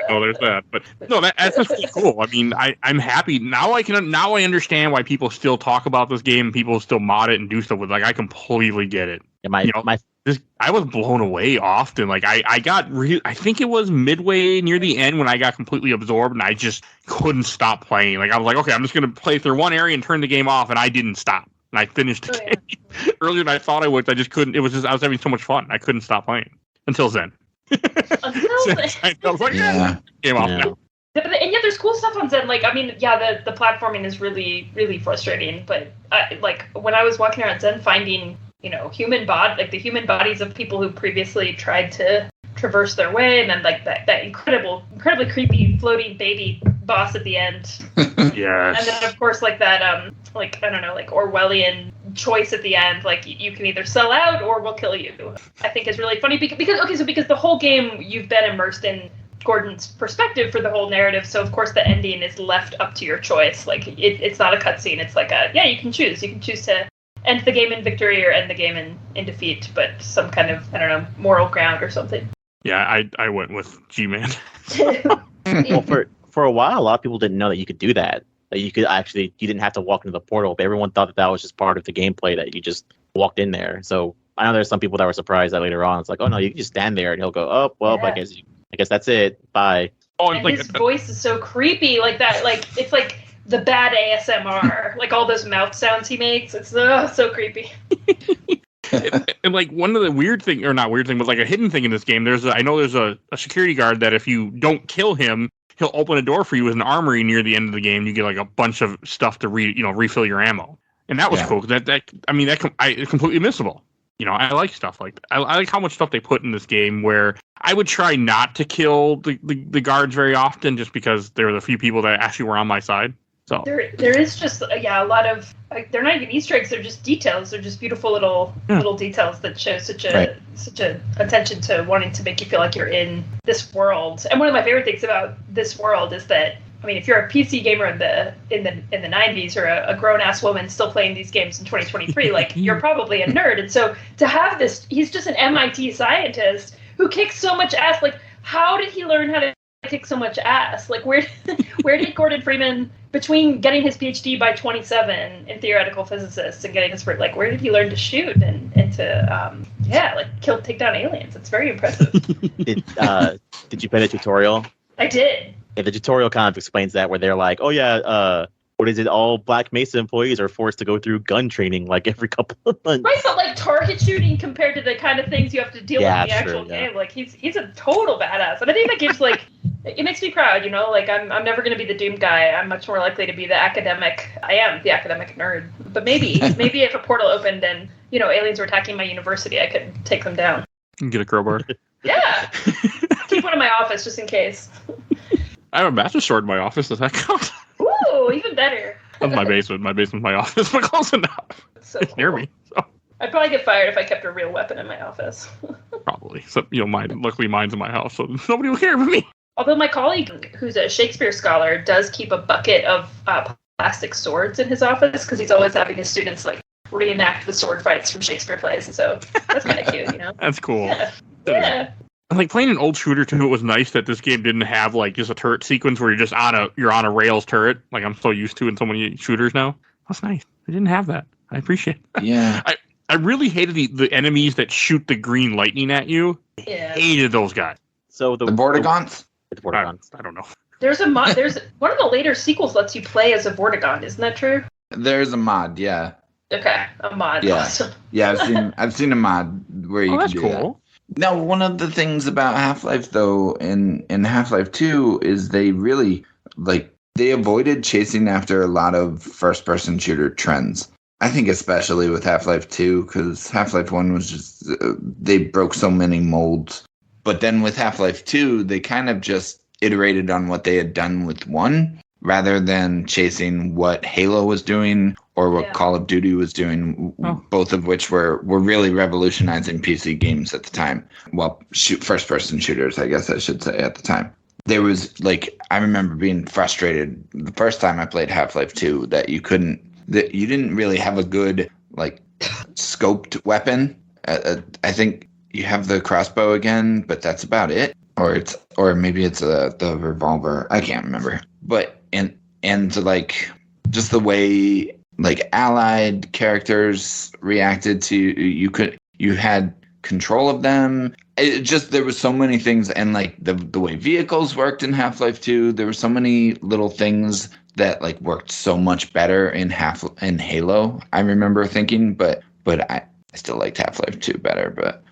no, there's that. But no, that's just really cool. I mean, I'm happy now. I understand why people still talk about this game. People still mod it and do stuff with it. Like, I completely get it. I was blown away often. Like, I got I think it was midway near the end when I got completely absorbed and I just couldn't stop playing. Like, I was like, okay, I'm just going to play through one area and turn the game off, and I didn't stop. And I finished the game earlier than I thought I would. I just couldn't. It was just, I was having so much fun. I couldn't stop playing until Zen. Until Zen. I was like, game off now. And yeah, there's cool stuff on Zen. Like, I mean, yeah, the platforming is really, really frustrating. But like, when I was walking around Zen, finding the human bodies of people who previously tried to traverse their way, and then like that incredibly creepy floating baby boss at the end. Yes. And then of course like that like, I don't know, like Orwellian choice at the end, like you can either sell out or we'll kill you. I think is really funny because the whole game you've been immersed in Gordon's perspective for the whole narrative, so of course the ending is left up to your choice. Like it's not a cutscene, it's like you can choose to end the game in victory or end the game in defeat, but some kind of, I don't know, moral ground or something. Yeah, I went with G-Man. Well, for a while, a lot of people didn't know that you could do that. That you didn't have to walk into the portal, but everyone thought that was just part of the gameplay, that you just walked in there. So I know there's some people that were surprised that later on it's like, oh no, you can just stand there, and he'll go, oh well, I guess that's it. Bye. Oh, and his voice is so creepy, like that. Like it's like the bad ASMR, like all those mouth sounds he makes. It's so creepy. And like one of the weird thing, or not weird thing, but like a hidden thing in this game, I know there's a security guard that if you don't kill him, he'll open a door for you with an armory near the end of the game. You get like a bunch of stuff to refill your ammo, and that was cool. It's completely missable. I like stuff like that. I like how much stuff they put in this game, where I would try not to kill the guards very often, just because there were the few people that actually were on my side. So there is just a lot of they're not even Easter eggs, they're just details. They're just beautiful little details that show such a attention to wanting to make you feel like you're in this world. And one of my favorite things about this world is that, I mean, if you're a PC gamer in the 90s or a grown ass woman still playing these games in 2023, like you're probably a nerd. And so to have this, he's just an MIT scientist who kicks so much ass. Like, how did he learn how to kick so much ass? Like, where did Gordon Freeman, between getting his PhD by 27 in theoretical physicists and getting his, like, where did he learn to shoot and to take down aliens? It's very impressive. Did you play the tutorial? I did. Yeah, the tutorial kind of explains that, where they're like, oh yeah, what is it? All Black Mesa employees are forced to go through gun training like every couple of months. Right, but like target shooting compared to the kind of things you have to deal with in the actual game, like he's a total badass, and I think that gives like it makes me proud, you know. Like I'm never going to be the doomed guy. I'm much more likely to be the academic. I am the academic nerd, but maybe if a portal opened and aliens were attacking my university, I could take them down. Get a crowbar. Yeah, keep one in my office just in case. I have a master sword in my office. Does that count? Ooh, even better. That's my basement. My basement's my office, but close enough. So it's near me. So. I'd probably get fired if I kept a real weapon in my office. Probably. So, luckily mine's in my house, so nobody will care but me. Although my colleague, who's a Shakespeare scholar, does keep a bucket of plastic swords in his office because he's always having his students like reenact the sword fights from Shakespeare plays. And so that's kind of cute, That's cool. Yeah. Like playing an old shooter too, it was nice that this game didn't have like just a turret sequence where you're on a rails turret, like I'm so used to in so many shooters now. That's nice. I didn't have that. I appreciate that. Yeah. I really hated the enemies that shoot the green lightning at you. Yeah. Hated those guys. So the Vortigaunts? The Vortigaunts. I don't know. There's one of the later sequels lets you play as a Vortigaunt, isn't that true? There's a mod, yeah. Okay, a mod. Yeah. Awesome. Yeah, I've seen a mod where you can That's do cool. that. Now, one of the things about Half-Life, though, in Half-Life 2 is they really, they avoided chasing after a lot of first-person shooter trends. I think especially with Half-Life 2, because Half-Life 1 was just, they broke so many molds. But then with Half-Life 2, they kind of just iterated on what they had done with 1, rather than chasing what Halo was doing or what Call of Duty was doing, both of which were really revolutionizing PC games at the time. Well, first-person shooters, I guess I should say, at the time. There was, I remember being frustrated the first time I played Half-Life 2 that you didn't really have a good, scoped weapon. I think you have the crossbow again, but that's about it. Or maybe it's the revolver. I can't remember. But, and just the way allied characters reacted to you had control of them. There was so many things, and the way vehicles worked in Half-Life 2, there were so many little things that worked so much better in Halo. I remember thinking, but I still liked Half-Life 2 better, but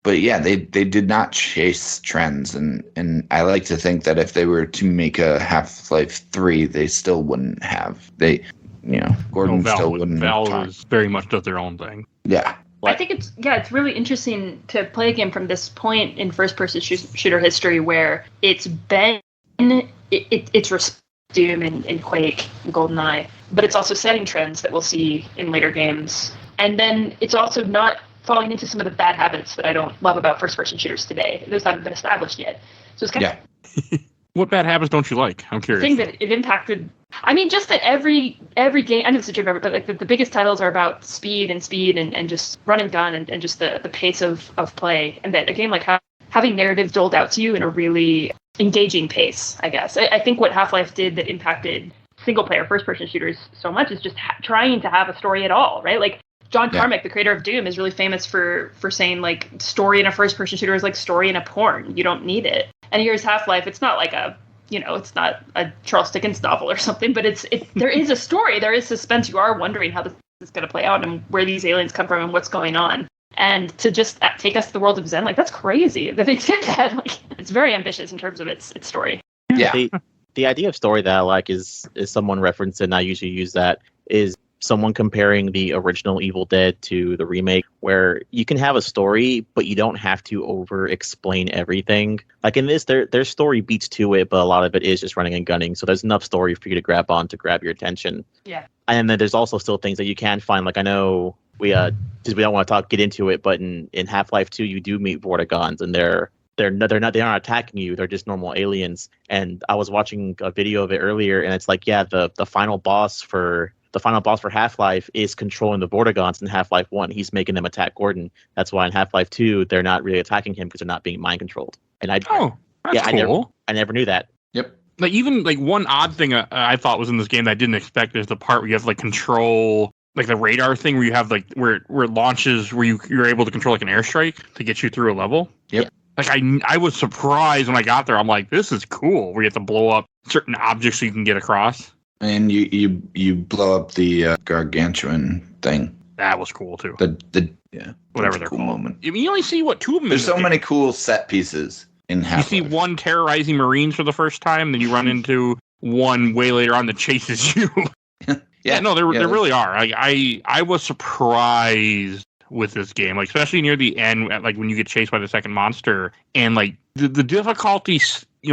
but yeah, they did not chase trends, and I like to think that if they were to make a Half-Life 3, they still wouldn't have. Gordon still wouldn't. Valve very much does their own thing. Yeah. I think it's really interesting to play a game from this point in first-person shooter history where it's been it's Doom and Quake and GoldenEye, but it's also setting trends that we'll see in later games, and then it's also not falling into some of the bad habits that I don't love about first-person shooters today. Those haven't been established yet, so it's kind of. What bad habits don't you like? I'm curious. I think that it impacted. I mean, just that every game. I know it's a joke, but the biggest titles are about speed and just run and gun and just the pace of play. And that a game like having narrative doled out to you in a really engaging pace, I guess. I think what Half-Life did that impacted single-player first-person shooters so much is just trying to have a story at all, right? Like John Carmack, the creator of Doom, is really famous for saying story in a first-person shooter is like story in a porn. You don't need it. And here's Half-Life. It's not like it's not a Charles Dickens novel or something, but there is a story. There is suspense. You are wondering how this is going to play out and where these aliens come from and what's going on. And to just take us to the world of Zen, that's crazy that they did that. It's very ambitious in terms of its story. Yeah. The idea of story that I like is someone referenced, and I usually use that, is someone comparing the original Evil Dead to the remake, where you can have a story, but you don't have to over-explain everything. Like in this, their story beats to it, but a lot of it is just running and gunning. So there's enough story for you to grab on to grab your attention. Yeah. And then there's also still things that you can find. Like I know because we don't want to get into it, but in Half-Life 2, you do meet Vortigaunts, and they're not attacking you. They're just normal aliens. And I was watching a video of it earlier, and it's like, yeah, the final boss for Half-Life is controlling the Vortigaunts in Half-Life 1. He's making them attack Gordon. That's why in Half-Life 2 they're not really attacking him because they're not being mind controlled. And that's cool. I never knew that. Yep. Like even like one odd thing I thought was in this game that I didn't expect is the part where you have like control like the radar thing where you have like where it launches where you're able to control like an airstrike to get you through a level. Yep. Like I was surprised when I got there. I'm like, this is cool. Where you have to blow up certain objects so you can get across. And you blow up the gargantuan thing. That was cool too. Whatever they're cool called. moment. I mean, you only see two of them. There's so many cool set pieces in Half-Life. You see one terrorizing Marines for the first time, then you run into one way later on that chases you. No, there really are. I was surprised with this game, like especially near the end, like when you get chased by the second monster, and like the difficulty,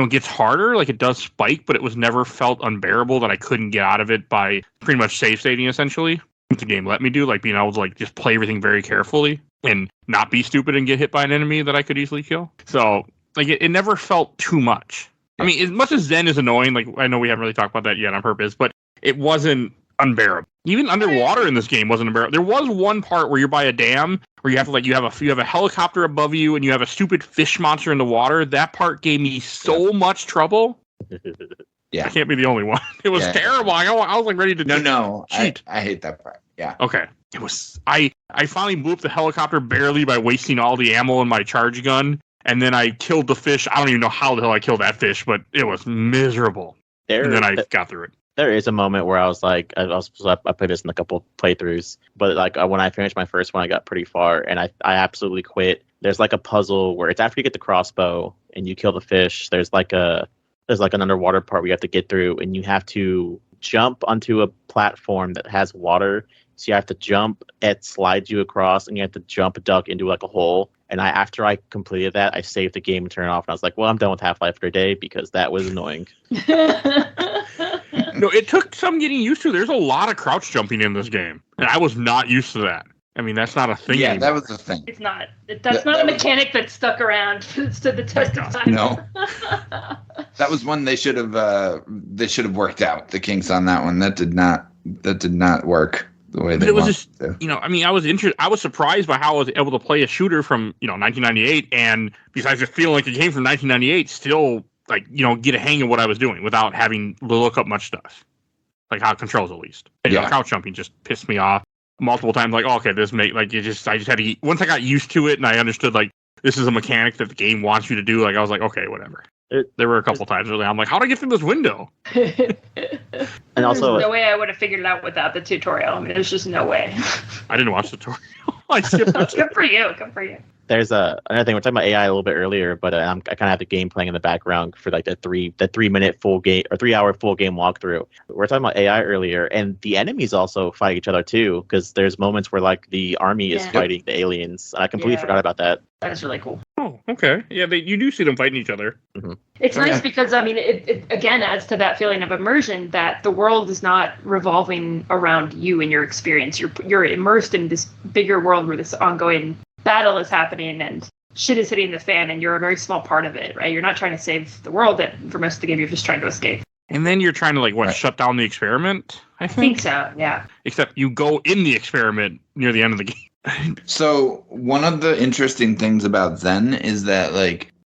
gets harder. Like it does spike, but it was never felt unbearable that I couldn't get out of it by pretty much save stating essentially. What the game let me do, like being able to like just play everything very carefully and not be stupid and get hit by an enemy that I could easily kill. So like it never felt too much. I mean, as much as Zen is annoying, like I know we haven't really talked about that yet on purpose, but it wasn't unbearable. Even underwater in this game wasn't unbearable. There was one part where you're by a dam where you have to like you have a helicopter above you and you have a stupid fish monster in the water. That part gave me so much trouble. Yeah, I can't be the only one. It was terrible. I was like ready to cheat. I hate that part. Yeah. Okay. It was. I finally blew up the helicopter barely by wasting all the ammo in my charge gun, and then I killed the fish. I don't even know how the hell I killed that fish, but it was miserable. And then I got through it. There is a moment where I was like, I played this in a couple playthroughs, but like when I finished my first one, I got pretty far, and I absolutely quit. There's like a puzzle where it's after you get the crossbow and you kill the fish. There's like an underwater part where you have to get through, and you have to jump onto a platform that has water. So you have to jump, it slides you across, and you have to jump duck into like a hole. And after I completed that, I saved the game and turned it off, and I was like, well, I'm done with Half-Life for a day because that was annoying. No, it took some getting used to. There's a lot of crouch jumping in this game, and I was not used to that. I mean, that's not a thing anymore. That was a thing. It's not. That's not a mechanic that stuck around to the test of time. No. That was one they should have worked out, the kinks on that one. That did not work the way they wanted to. I mean, I was surprised by how I was able to play a shooter from, 1998, and besides just feeling like it came from 1998, still get a hang of what I was doing without having to look up much stuff. Like how it controls at least. And, crouch jumping just pissed me off multiple times. Like, okay, I just had to once I got used to it and I understood like this is a mechanic that the game wants you to do, like I was like, okay, whatever. There were a couple times where I'm like, how do I get through this window? And also, there's no way I would have figured it out without the tutorial. I mean, there's just no way. I didn't watch the tutorial. I skipped it. Good for you. Good for you. There's another thing. We're talking about AI a little bit earlier, but I kind of have the game playing in the background for like the 3-minute full game or 3-hour full game walkthrough. We're talking about AI earlier, and the enemies also fight each other too, because there's moments where like the army is fighting the aliens. And I completely forgot about that. That is really cool. Oh, okay. Yeah, you do see them fighting each other. Mm-hmm. It's nice because, I mean, it again adds to that feeling of immersion that the world is not revolving around you and your experience. You're immersed in this bigger world where this ongoing battle is happening and shit is hitting the fan, and you're a very small part of it, right? You're not trying to save the world. For most of the game, you're just trying to escape. And then you're trying to, shut down the experiment, I think so, yeah. Except you go in the experiment near the end of the game. So one of the interesting things about Zen is that,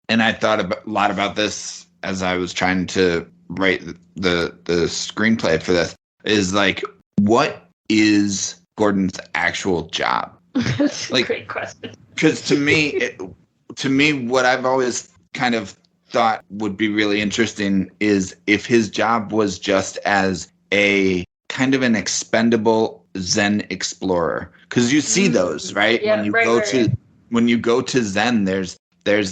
and I thought a lot about this as I was trying to write the screenplay for this, is what is Gordon's actual job? That's a great question. Because to me, what I've always kind of thought would be really interesting is if his job was just as a kind of an expendable Zen explorer. Because you see those, right? Yeah, when you go to Zen, there's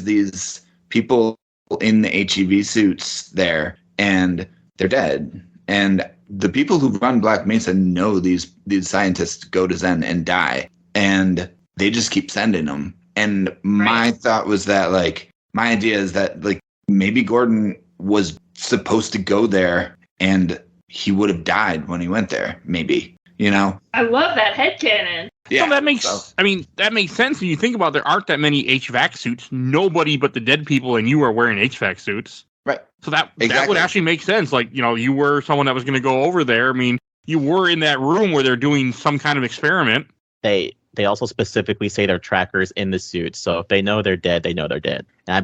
these people in the HEV suits there, and they're dead. And the people who run Black Mesa know these scientists go to Zen and die, and they just keep sending them. And my thought was that, like, my idea is that, like, maybe Gordon was supposed to go there and he would have died when he went there, maybe, you know? I love that headcanon. Yeah, well, that makes sense when you think about there aren't that many HVAC suits. Nobody but the dead people and you are wearing HVAC suits. Right. So that would actually make sense. Like, you know, you were someone that was going to go over there. I mean, you were in that room where they're doing some kind of experiment. They also specifically say they're trackers in the suit. So if they know they're dead, they know they're dead. And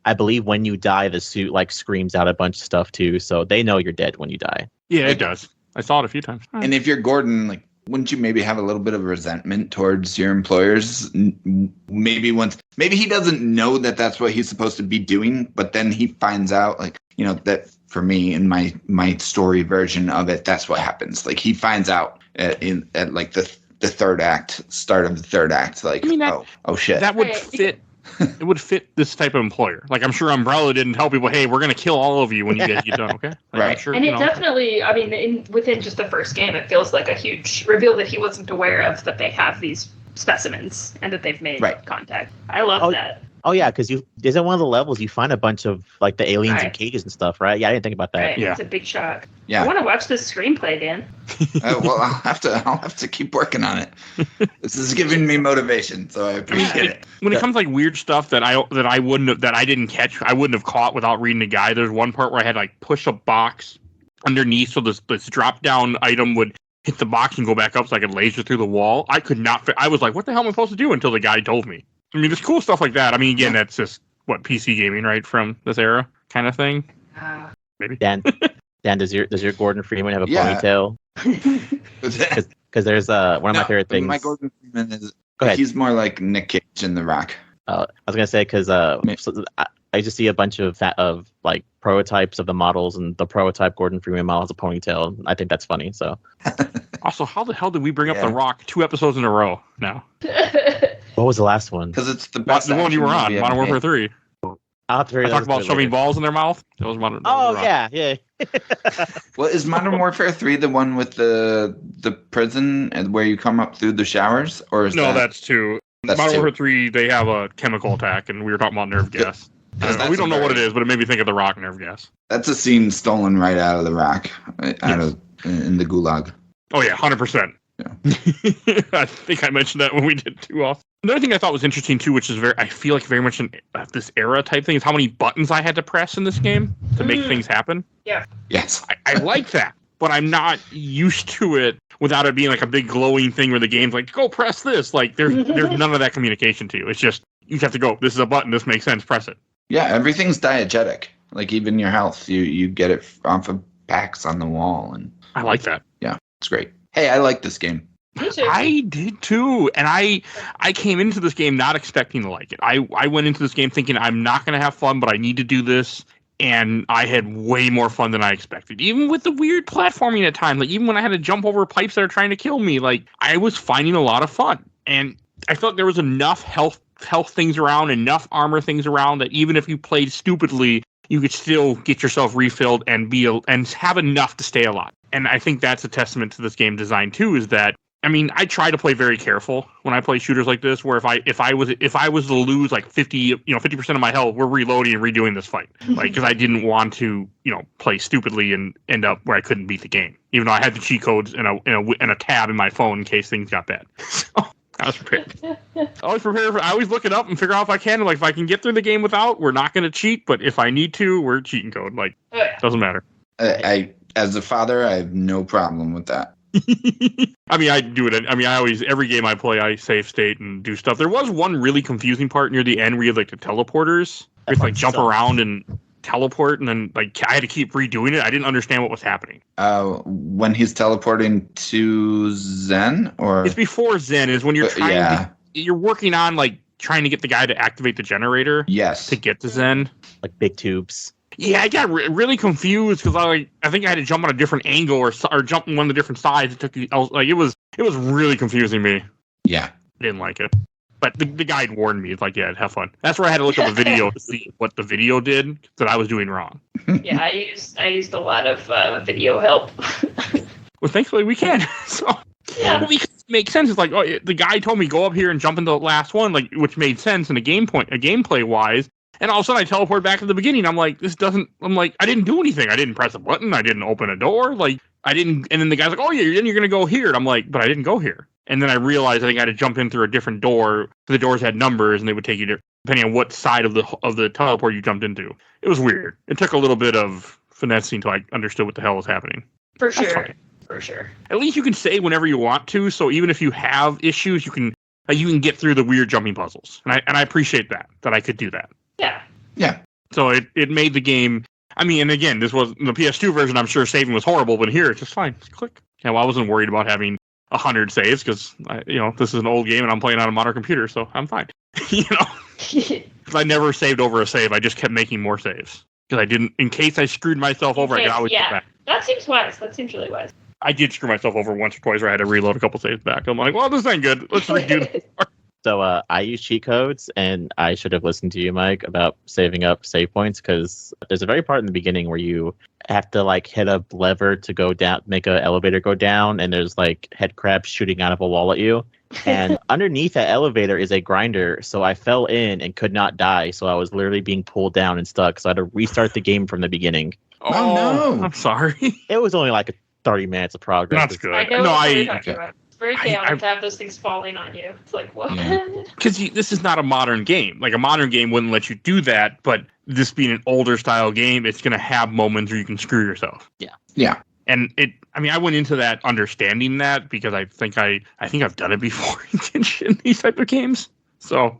I believe when you die, the suit like screams out a bunch of stuff too. So they know you're dead when you die. Yeah, it does. I saw it a few times. And if you're Gordon, like, wouldn't you maybe have a little bit of resentment towards your employers? Maybe he doesn't know that that's what he's supposed to be doing, but then he finds out, like, you know, that for me in my story version of it, that's what happens. Like, he finds out at like the third act, start of the third act, like, I mean, oh shit. That would fit. It would fit this type of employer. Like, I'm sure Umbrella didn't tell people, hey, we're going to kill all of you when you guys get done, okay? Like, right. I'm sure, and it definitely, I mean, within just the first game, it feels like a huge reveal that he wasn't aware of, that they have these specimens and that they've made contact. I love that. Oh, yeah, because isn't one of the levels you find a bunch of, like, the aliens in cages and stuff, right? Yeah, I didn't think about that. Right. Yeah. It's a big shock. Yeah. I want to watch this screenplay, Dan. Well, I'll have to keep working on it. This is giving me motivation, so I appreciate it. When it comes to, like, weird stuff that I didn't catch, I wouldn't have caught without reading the guide. There's one part where I had to, like, push a box underneath so this drop down item would hit the box and go back up so I could laser through the wall. I could not I was like, what the hell am I supposed to do, until the guy told me. I mean, there's cool stuff like that. I mean, again, that's just PC gaming, right, from this era kind of thing. Maybe. Dan, does your Gordon Freeman have a ponytail? Because there's one of my favorite things. My Gordon Freeman is. Go ahead. He's more like Nick Cage in The Rock. I was gonna say because I used to see a bunch of like prototypes of the models, and the prototype Gordon Freeman model has a ponytail. I think that's funny. So. Also, how the hell did we bring up The Rock 2 episodes in a row now? What was the last one? Because it's the best. The one you were on, Modern Warfare 3. I talked about shoving balls in their mouth. That was Modern. Yeah. Well, is Modern Warfare 3 the one with the prison and where you come up through the showers, or is that's 2. Modern Warfare 3, they have a chemical attack, and we were talking about nerve gas. We don't know what it is, but it made me think of The Rock nerve gas. That's a scene stolen right out of The Rock, in the Gulag. Oh yeah, 100%. Yeah. I think I mentioned that when we did 2 off. Another thing I thought was interesting too, which is I feel like very much this era type thing, is how many buttons I had to press in this game to make things happen. Yeah. Yes. I like that, but I'm not used to it without it being like a big glowing thing where the game's like, go press this. Like there's none of that communication to you. It's just, you have to go, this is a button, this makes sense, press it. Yeah, everything's diegetic. Like even your health, you get it off of packs on the wall, and I like that. Yeah, it's great. Hey, I like this game. I did too, and I came into this game not expecting to like it. I went into this game thinking I'm not going to have fun, but I need to do this, and I had way more fun than I expected. Even with the weird platforming at times, like even when I had to jump over pipes that are trying to kill me, like I was finding a lot of fun, and I felt there was enough health things around, enough armor things around, that even if you played stupidly, you could still get yourself refilled and have enough to stay alive. And I think that's a testament to this game design too, is that, I mean, I try to play very careful when I play shooters like this, where if I was to lose like 50% of my health, we're reloading and redoing this fight. Like, because I didn't want to, play stupidly and end up where I couldn't beat the game, even though I had the cheat codes and a tab in my phone in case things got bad. So I was prepared. I always look it up and figure out if I can. Like, if I can get through the game without, we're not going to cheat. But if I need to, we're cheating code. Like, doesn't matter. I as a father, I have no problem with that. I mean, I do it. I mean, every game I play, I save state and do stuff. There was one really confusing part near the end where you had like the teleporters. You have to like jump around and teleport, and then like I had to keep redoing it. I didn't understand what was happening. When he's teleporting to Zen, or it's before Zen, is when you're trying you're working on like trying to get the guy to activate the generator. Yes. To get to Zen. Like big tubes. Yeah, I got really confused because I think I had to jump on a different angle or jump on one of the different sides. It was really confusing me. Yeah, I didn't like it. But the guide warned me. It's like, yeah, have fun. That's where I had to look up the video to see what the video did that I was doing wrong. Yeah, I used a lot of video help. Well, thankfully we can. So Yeah. well, it makes sense. It's like, oh, the guy told me go up here and jump into the last one, like, which made sense in a gameplay wise. And all of a sudden I teleport back to the beginning. I'm like, I didn't do anything. I didn't press a button. I didn't open a door. Like, I didn't. And then the guy's like, oh, yeah, then you're going to go here. And I'm like, but I didn't go here. And then I realized I think I had to jump in through a different door. The doors had numbers and they would take you to, depending on what side of the teleport you jumped into. It was weird. It took a little bit of finessing until I understood what the hell was happening. For sure. For sure. At least you can save whenever you want to. So even if you have issues, you can get through the weird jumping puzzles. And I appreciate that I could do that. Yeah. Yeah. So it made the game. I mean, and again, this was the PS2 version. I'm sure saving was horrible, but here it's just fine. Just click. Yeah, well, I wasn't worried about having 100 saves because this is an old game and I'm playing on a modern computer, so I'm fine. Because I never saved over a save. I just kept making more saves because I didn't, in case I screwed myself over. I could always get back. That seems wise. That seems really wise. I did screw myself over once or twice where I had to reload a couple saves back. I'm like, well, this ain't good. Let's redo this. So I use cheat codes, and I should have listened to you, Mike, about saving up save points, because there's a very part in the beginning where you have to like hit a lever to go down, make an elevator go down, and there's like head crabs shooting out of a wall at you. And underneath that elevator is a grinder, so I fell in and could not die. So I was literally being pulled down and stuck. So I had to restart the game from the beginning. Oh, no. I'm sorry. It was only like 30 minutes of progress. That's good. I know No, what you're talking about. It's very chaotic to I have those things falling on you. It's like, what? Because this is not a modern game. Like, a modern game wouldn't let you do that, but this being an older style game, it's going to have moments where you can screw yourself. Yeah. And I went into that understanding that because I think I've done it before in these type of games. So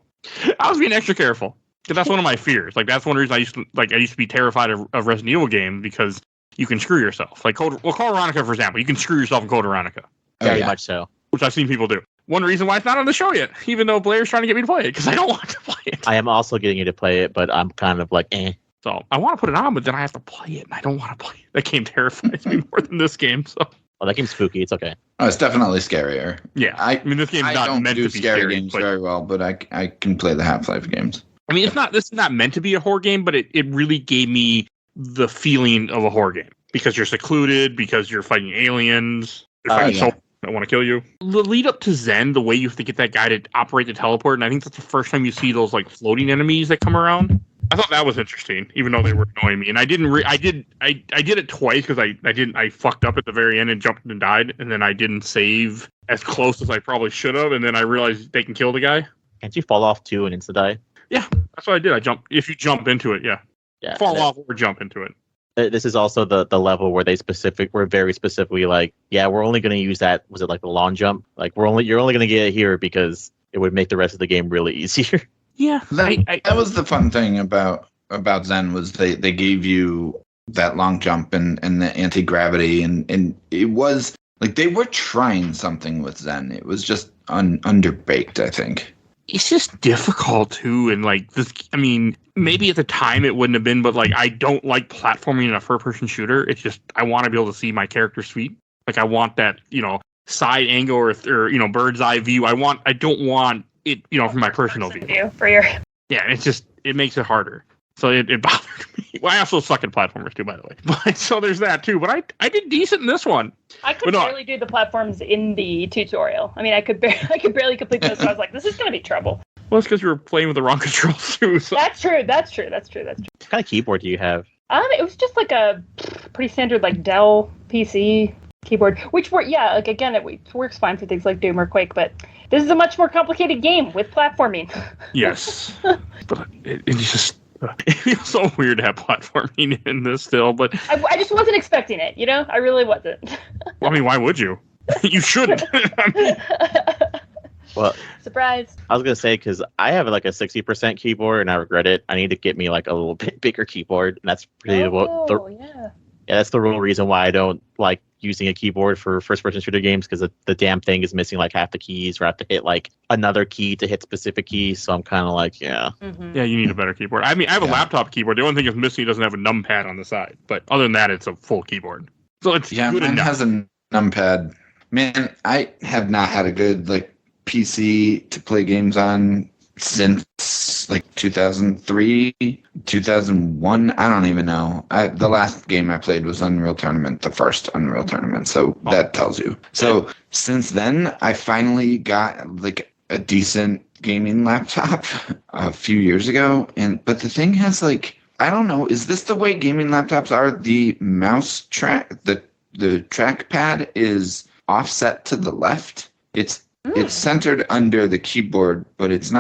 I was being extra careful because that's one of my fears. Like, that's one reason I used to be terrified of Resident Evil game because you can screw yourself. Like Code Veronica, for example, you can screw yourself in Code Veronica. Very much so. Which I've seen people do. One reason why it's not on the show yet, even though Blair's trying to get me to play it, because I don't want to play it. I am also getting you to play it, but I'm kind of like, eh. So I want to put it on, but then I have to play it, and I don't want to play it. That game terrifies me more than this game. So. Oh, that game's spooky. It's okay. Oh, it's definitely scarier. Yeah, I mean, this game's not meant to be scary games very well, but I can play the Half-Life games. I mean, this is not meant to be a horror game, but it really gave me the feeling of a horror game because you're secluded, because you're fighting aliens, you're fighting souls that want to kill you. The lead up to Zen, the way you have to get that guy to operate the teleport, and I think that's the first time you see those like floating enemies that come around. I thought that was interesting, even though they were annoying me. And I didn't. I did it twice because I fucked up at the very end and jumped and died, and then I didn't save as close as I probably should have, and then I realized they can kill the guy. Can't you fall off too and insta die? Yeah, that's what I did. I jumped. If you jump into it, yeah, fall off or jump into it. This is also the level where were very specifically like, yeah, we're only going to use that. Was it like the long jump? Like you're only going to get it here because it would make the rest of the game really easier. Yeah, that was the fun thing about Zen was they gave you that long jump and the anti-gravity and it was like they were trying something with Zen. It was just underbaked, I think. It's just difficult too, and like this. I mean, maybe at the time it wouldn't have been, but like I don't like platforming in a first-person shooter. It's just I want to be able to see my character's feet. Like I want that, side angle or bird's eye view. I don't want it, from my personal view. Yeah, it makes it harder. So it bothered me. Well, I also suck at platformers too, by the way. But so there's that too. But I did decent in this one. I could barely do the platforms in the tutorial. I mean, I could barely complete those. So I was like, this is going to be trouble. Well, it's because you were playing with the wrong controls too. So. That's true. What kind of keyboard do you have? It was just like a pretty standard like Dell PC keyboard, which it works fine for things like Doom or Quake, but this is a much more complicated game with platforming. Yes, but it's just. It feels so weird to have platforming in this still, but I just wasn't expecting it, I really wasn't. Well, I mean, why would you? You shouldn't. Well, surprise. I was gonna say because I have like a 60% keyboard and I regret it. I need to get me like a little bit bigger keyboard, and that's pretty that's the real reason why I don't like using a keyboard for first-person shooter games, because the damn thing is missing like half the keys, or I have to hit like another key to hit specific keys. So I'm kind of like, yeah. Mm-hmm. Yeah, you need a better keyboard. I mean, I have a laptop keyboard. The only thing it's missing, it doesn't have a numpad on the side. But other than that, it's a full keyboard. So it's good mine enough. has a numpad. Man, I have not had a good PC to play games on since like 2003, 2001. I don't even know. The last game I played was Unreal Tournament, the first Unreal Tournament. So that tells you. So since then, I finally got like a decent gaming laptop a few years ago. But the thing has like, I don't know, is this the way gaming laptops are? The mouse track, the trackpad is offset to the left. It's centered under the keyboard, but it's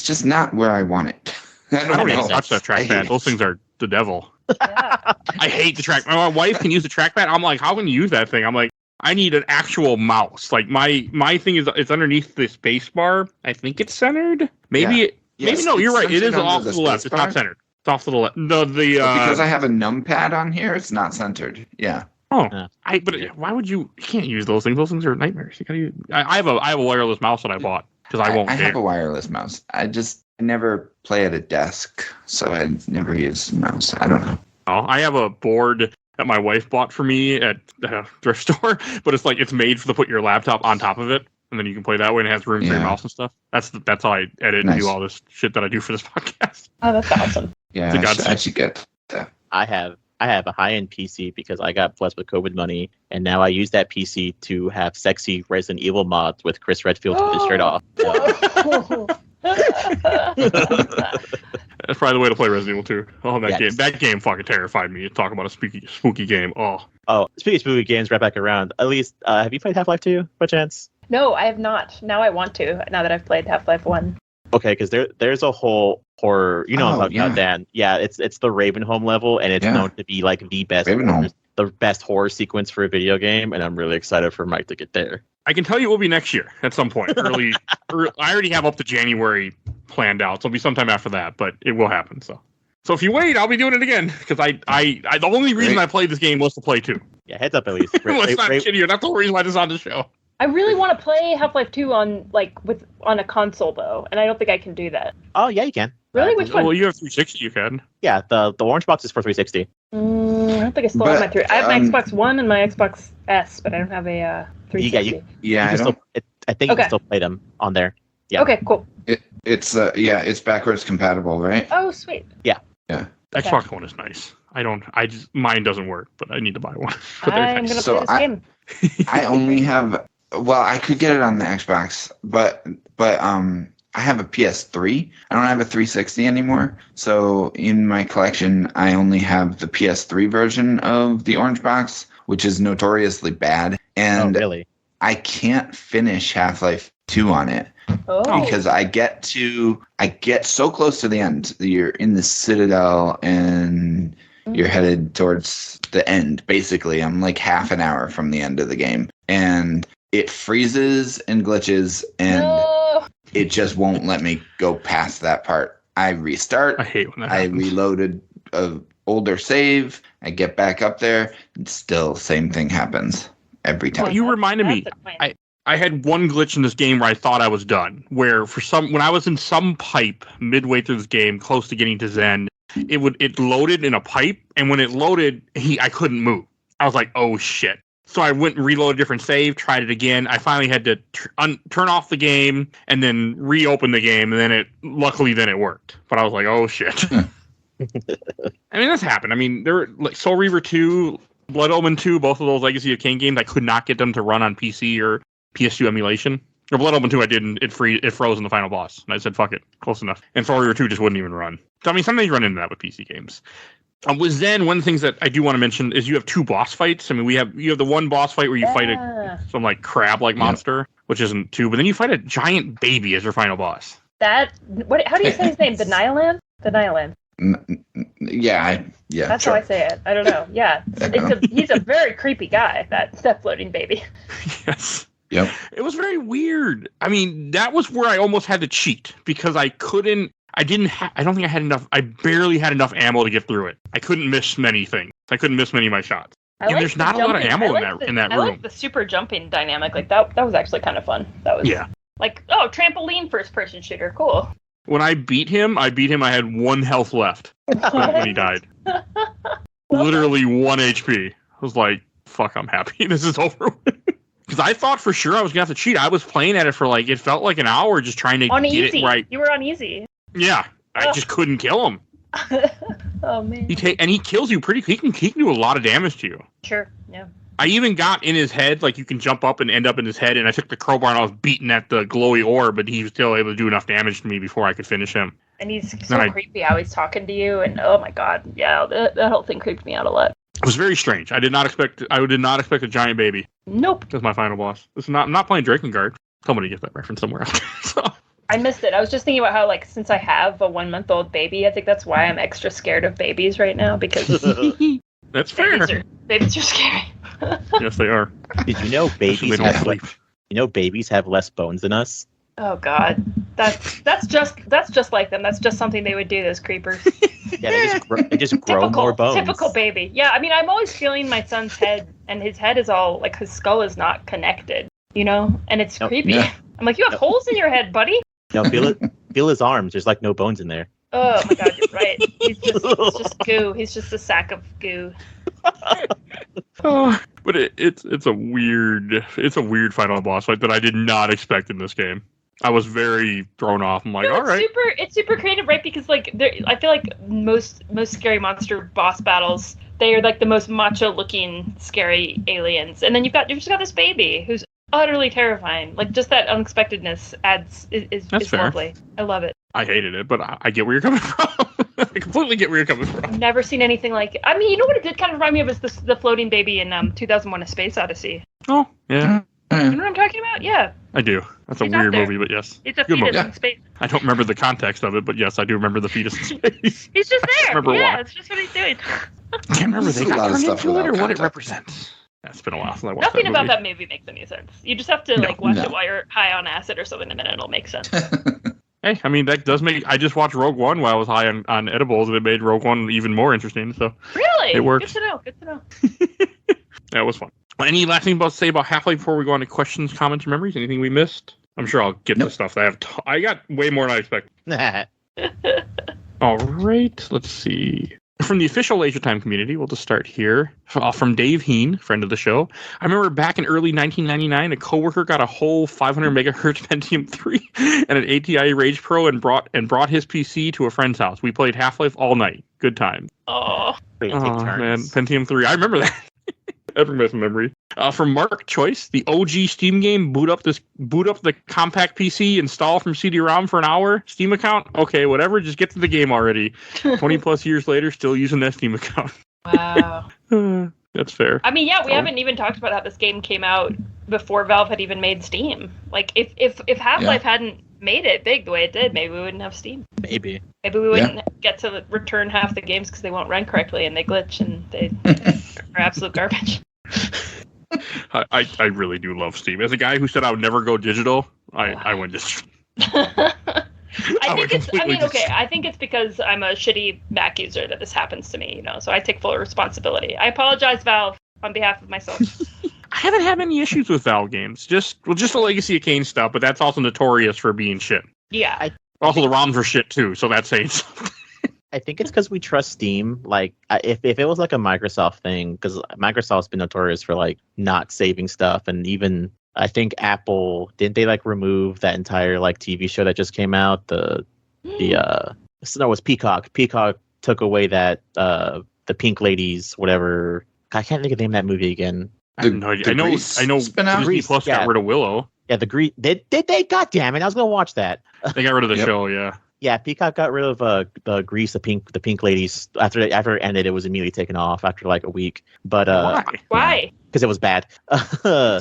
just not where I want it. I don't know. Touch that trackpad. Those things are the devil. Yeah. I hate the trackpad. My wife can use the trackpad. I'm like, how can you use that thing? I'm like, I need an actual mouse. Like my thing is it's underneath the space bar. I think it's centered. Maybe no, you're right. It is off to the left. It's not centered. It's off to the left. No, because I have a numpad on here, it's not centered. Yeah. Oh, but why would you? You can't use those things. Those things are nightmares. You gotta use. I have a wireless mouse that I bought because I won't. I have a wireless mouse. I never play at a desk, so I never use a mouse. I don't know. Oh, I have a board that my wife bought for me at the thrift store, but it's like it's made to put your laptop on top of it, and then you can play that way, and it has room for your mouse and stuff. That's how I edit and do all this shit that I do for this podcast. Oh, that's awesome. Yeah, I should get that. I have a high-end PC because I got blessed with COVID money, and now I use that PC to have sexy Resident Evil mods with Chris Redfield with his shirt off. That's probably the way to play Resident Evil 2. Oh, that game. Yes. That game fucking terrified me. Talk about a spooky game. Oh, speaking of spooky games, right back around. Alysse, have you played Half-Life 2 by chance? No, I have not. Now I want to, now that I've played Half-Life 1. Okay, because there's a whole horror, you know what I'm talking about, Dan. Yeah, it's the Ravenholm level, and it's known to be like the best horror sequence for a video game, and I'm really excited for Mike to get there. I can tell you it will be next year at some point. I already have up to January planned out, so it'll be sometime after that, but it will happen. So if you wait, I'll be doing it again because I the only reason I played this game was to play 2. Yeah, heads up, Alysse. Let's not kid you. That's the whole reason why this is on the show. I really want to play Half-Life 2 on a console though, and I don't think I can do that. Oh yeah, you can. Really? Which one? Well, you have 360. You can. Yeah, the orange box is for 360. I don't think I still have my 3. I have my Xbox One and my Xbox S, but I don't have a 360. I think you can still play them on there. Yeah. Okay, cool. It's backwards compatible, right? Oh, sweet. Yeah. Xbox One is nice. Mine doesn't work, but I need to buy one. I'm gonna play this game. I only have. Well, I could get it on the Xbox, but I have a PS3. I don't have a 360 anymore. So in my collection, I only have the PS3 version of the Orange Box, which is notoriously bad. And really? I can't finish Half-Life 2 on it. Oh. Because I get so close to the end. You're in the Citadel and you're headed towards the end. Basically, I'm like half an hour from the end of the game. And it freezes and glitches and it just won't let me go past that part. I restart. I hate when that happens. I reloaded an older save. I get back up there. And still, same thing happens every time. Well, you reminded me. I had one glitch in this game where I thought I was done. Where when I was in some pipe midway through this game, close to getting to Zen, it loaded in a pipe, and when it loaded, I couldn't move. I was like, oh shit. So I went and reloaded a different save, tried it again. I finally had to turn off the game and then reopen the game, and then luckily it worked. But I was like, oh shit. I mean, that's happened. I mean, there were like Soul Reaver 2, Blood Omen 2, both of those Legacy of Kain games. I could not get them to run on PC or PS2 emulation. Or Blood Omen 2, I did, and it froze in the final boss. And I said, fuck it, close enough. And Soul Reaver 2 just wouldn't even run. So I mean, sometimes you run into that with PC games. With Zen, one of the things that I do want to mention is you have 2 boss fights. I mean, you have the one boss fight where you fight some like crab-like monster, which isn't 2, but then you fight a giant baby as your final boss. How do you say his name? Denialan? Denialan. Yeah. That's how I say it. I don't know. Yeah, he's a very creepy guy. That floating baby. Yes. Yep. It was very weird. I mean, that was where I almost had to cheat because I couldn't. I don't think I had enough. I barely had enough ammo to get through it. I couldn't miss many things. I couldn't miss many of my shots. And there's not a lot of ammo in that room. I like the super jumping dynamic. Like that was actually kind of fun. That was like, oh, trampoline first person shooter. Cool. When I beat him, I had 1 health left when he died. Literally 1 HP. I was like, fuck, I'm happy. This is over with. Because I thought for sure I was going to have to cheat. I was playing at it for it felt like an hour just trying to on get easy. it right. You were on easy. Yeah. I just couldn't kill him. Oh, man. He kills you he can do a lot of damage to you. Sure, yeah. I even got in his head, you can jump up and end up in his head, and I took the crowbar and I was beating at the glowy orb, but he was still able to do enough damage to me before I could finish him. And he's so creepy how he's talking to you, and oh my god, yeah, that whole thing creeped me out a lot. It was very strange. I did not expect a giant baby. Nope. As my final boss. I'm not playing Drakengard. Somebody get that reference somewhere else. So. I missed it. I was just thinking about how, since I have a 1-month-old baby, I think that's why I'm extra scared of babies right now, because that's fair. Babies are scary. Yes, they are. Did you know babies have less bones than us? Oh god, that's just like them. That's just something they would do. Those creepers. Yeah, they just grow more bones. Typical baby. Yeah, I mean, I'm always feeling my son's head, and his head is all his skull is not connected, and it's creepy. Yeah. I'm like, you have holes in your head, buddy. No, feel his arms. There's no bones in there. Oh my god, you're right. He's just goo. He's just a sack of goo. But it's a weird final boss fight that I did not expect in this game. I was very thrown off. I'm like, all right. It's super creative, right? Because I feel like most scary monster boss battles, they are the most macho looking scary aliens, and then you've just got this baby who's utterly terrifying. Just that unexpectedness is lovely. I love it. I hated it, but I get where you're coming from. I completely get where you're coming from. I've never seen anything like it. I mean, you know what it did kind of remind me of is the floating baby in 2001: A Space Odyssey. Oh, yeah. You know what I'm talking about? Yeah. I do. That's a weird movie, but yes. It's a fetus in space. I don't remember the context of it, but yes, I do remember the fetus in space. He's just there. Why. That's just what he's doing. I can't remember they got turned into it or what it represents. It's been a while since I watched Nothing that about that movie makes any sense. You just have to watch it while you're high on acid or something, and then it'll make sense. Hey, I mean, that does make... I just watched Rogue One while I was high on edibles, and it made Rogue One even more interesting, so... Really? It works. Good to know. That was fun. Any last thing about to say about Half-Life before we go on to questions, comments, or memories? Anything we missed? I'm sure I'll get to stuff that I got way more than I expected. All right, let's see. From the official Leisure Time community, we'll just start here. From Dave Heen, friend of the show. I remember back in early 1999, a coworker got a whole 500 megahertz Pentium 3 and an ATI Rage Pro and brought his PC to a friend's house. We played Half-Life all night. Good time. Oh man, Pentium 3. I remember that. Every memory. From Mark Choice, the OG Steam game, boot up the compact PC, install from CD-ROM for an hour, Steam account, okay, whatever, just get to the game already. 20 plus years later, still using that Steam account. Wow. That's fair. I mean, yeah, we haven't even talked about how this game came out before Valve had even made Steam. If Half-Life hadn't made it big the way it did, maybe we wouldn't have Steam. Maybe we wouldn't get to return half the games because they won't run correctly and they glitch and they are absolute garbage. I really do love Steam. As a guy who said I would never go digital, I went digital. I think it's because I'm a shitty Mac user that this happens to me, so I take full responsibility. I apologize, Valve, on behalf of myself. I haven't had any issues with Valve games. Just the Legacy of Kain stuff, but that's also notorious for being shit. Yeah. Also, the ROMs are shit too, so that's saying something. I think it's because we trust Steam. If it was a Microsoft thing, because Microsoft's been notorious for not saving stuff, and even I think Apple didn't they remove that entire TV show that just came out? It was Peacock. Peacock took away that the Pink Ladies, whatever. I can't think of the name of that movie again. I have no idea. I know. Disney Plus got rid of Willow. Yeah, the Grease. Did they? God damn it! I was gonna watch that. They got rid of the show. Yeah. Yeah, Peacock got rid of the Grease, the Pink Ladies. After it ended, it was immediately taken off after a week. But why? Because it was bad.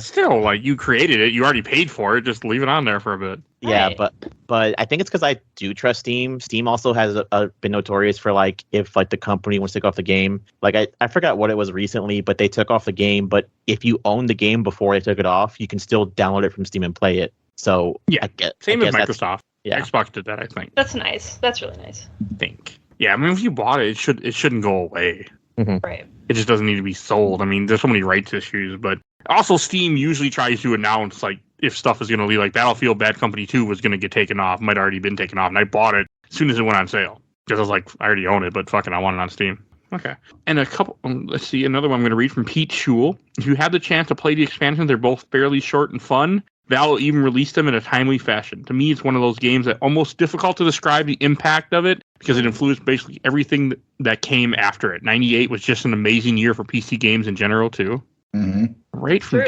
Still, you created it, you already paid for it. Just leave it on there for a bit. Yeah, right. but I think it's because I do trust Steam. Steam also has been notorious for if the company wants to take off the game. I forgot what it was recently, but they took off the game. But if you own the game before they took it off, you can still download it from Steam and play it. So yeah, same with Microsoft. Yeah. Xbox did that, I think. That's nice. That's really nice. I think. Yeah, I mean, if you bought it, it shouldn't go away. Mm-hmm. Right. It just doesn't need to be sold. I mean, there's so many rights issues, but also Steam usually tries to announce if stuff is going to leave. Battlefield Bad Company 2 was going to get taken off, might already been taken off, and I bought it as soon as it went on sale because I was I already own it, but fucking, I want it on Steam. Okay. And a couple, let's see, another one I'm going to read from Pete Schul. If you have the chance to play the expansions, they're both fairly short and fun. Valve even released them in a timely fashion. To me, it's one of those games that almost difficult to describe the impact of it because it influenced basically everything that came after it. 98 was just an amazing year for PC games in general, too. Mm-hmm. Right from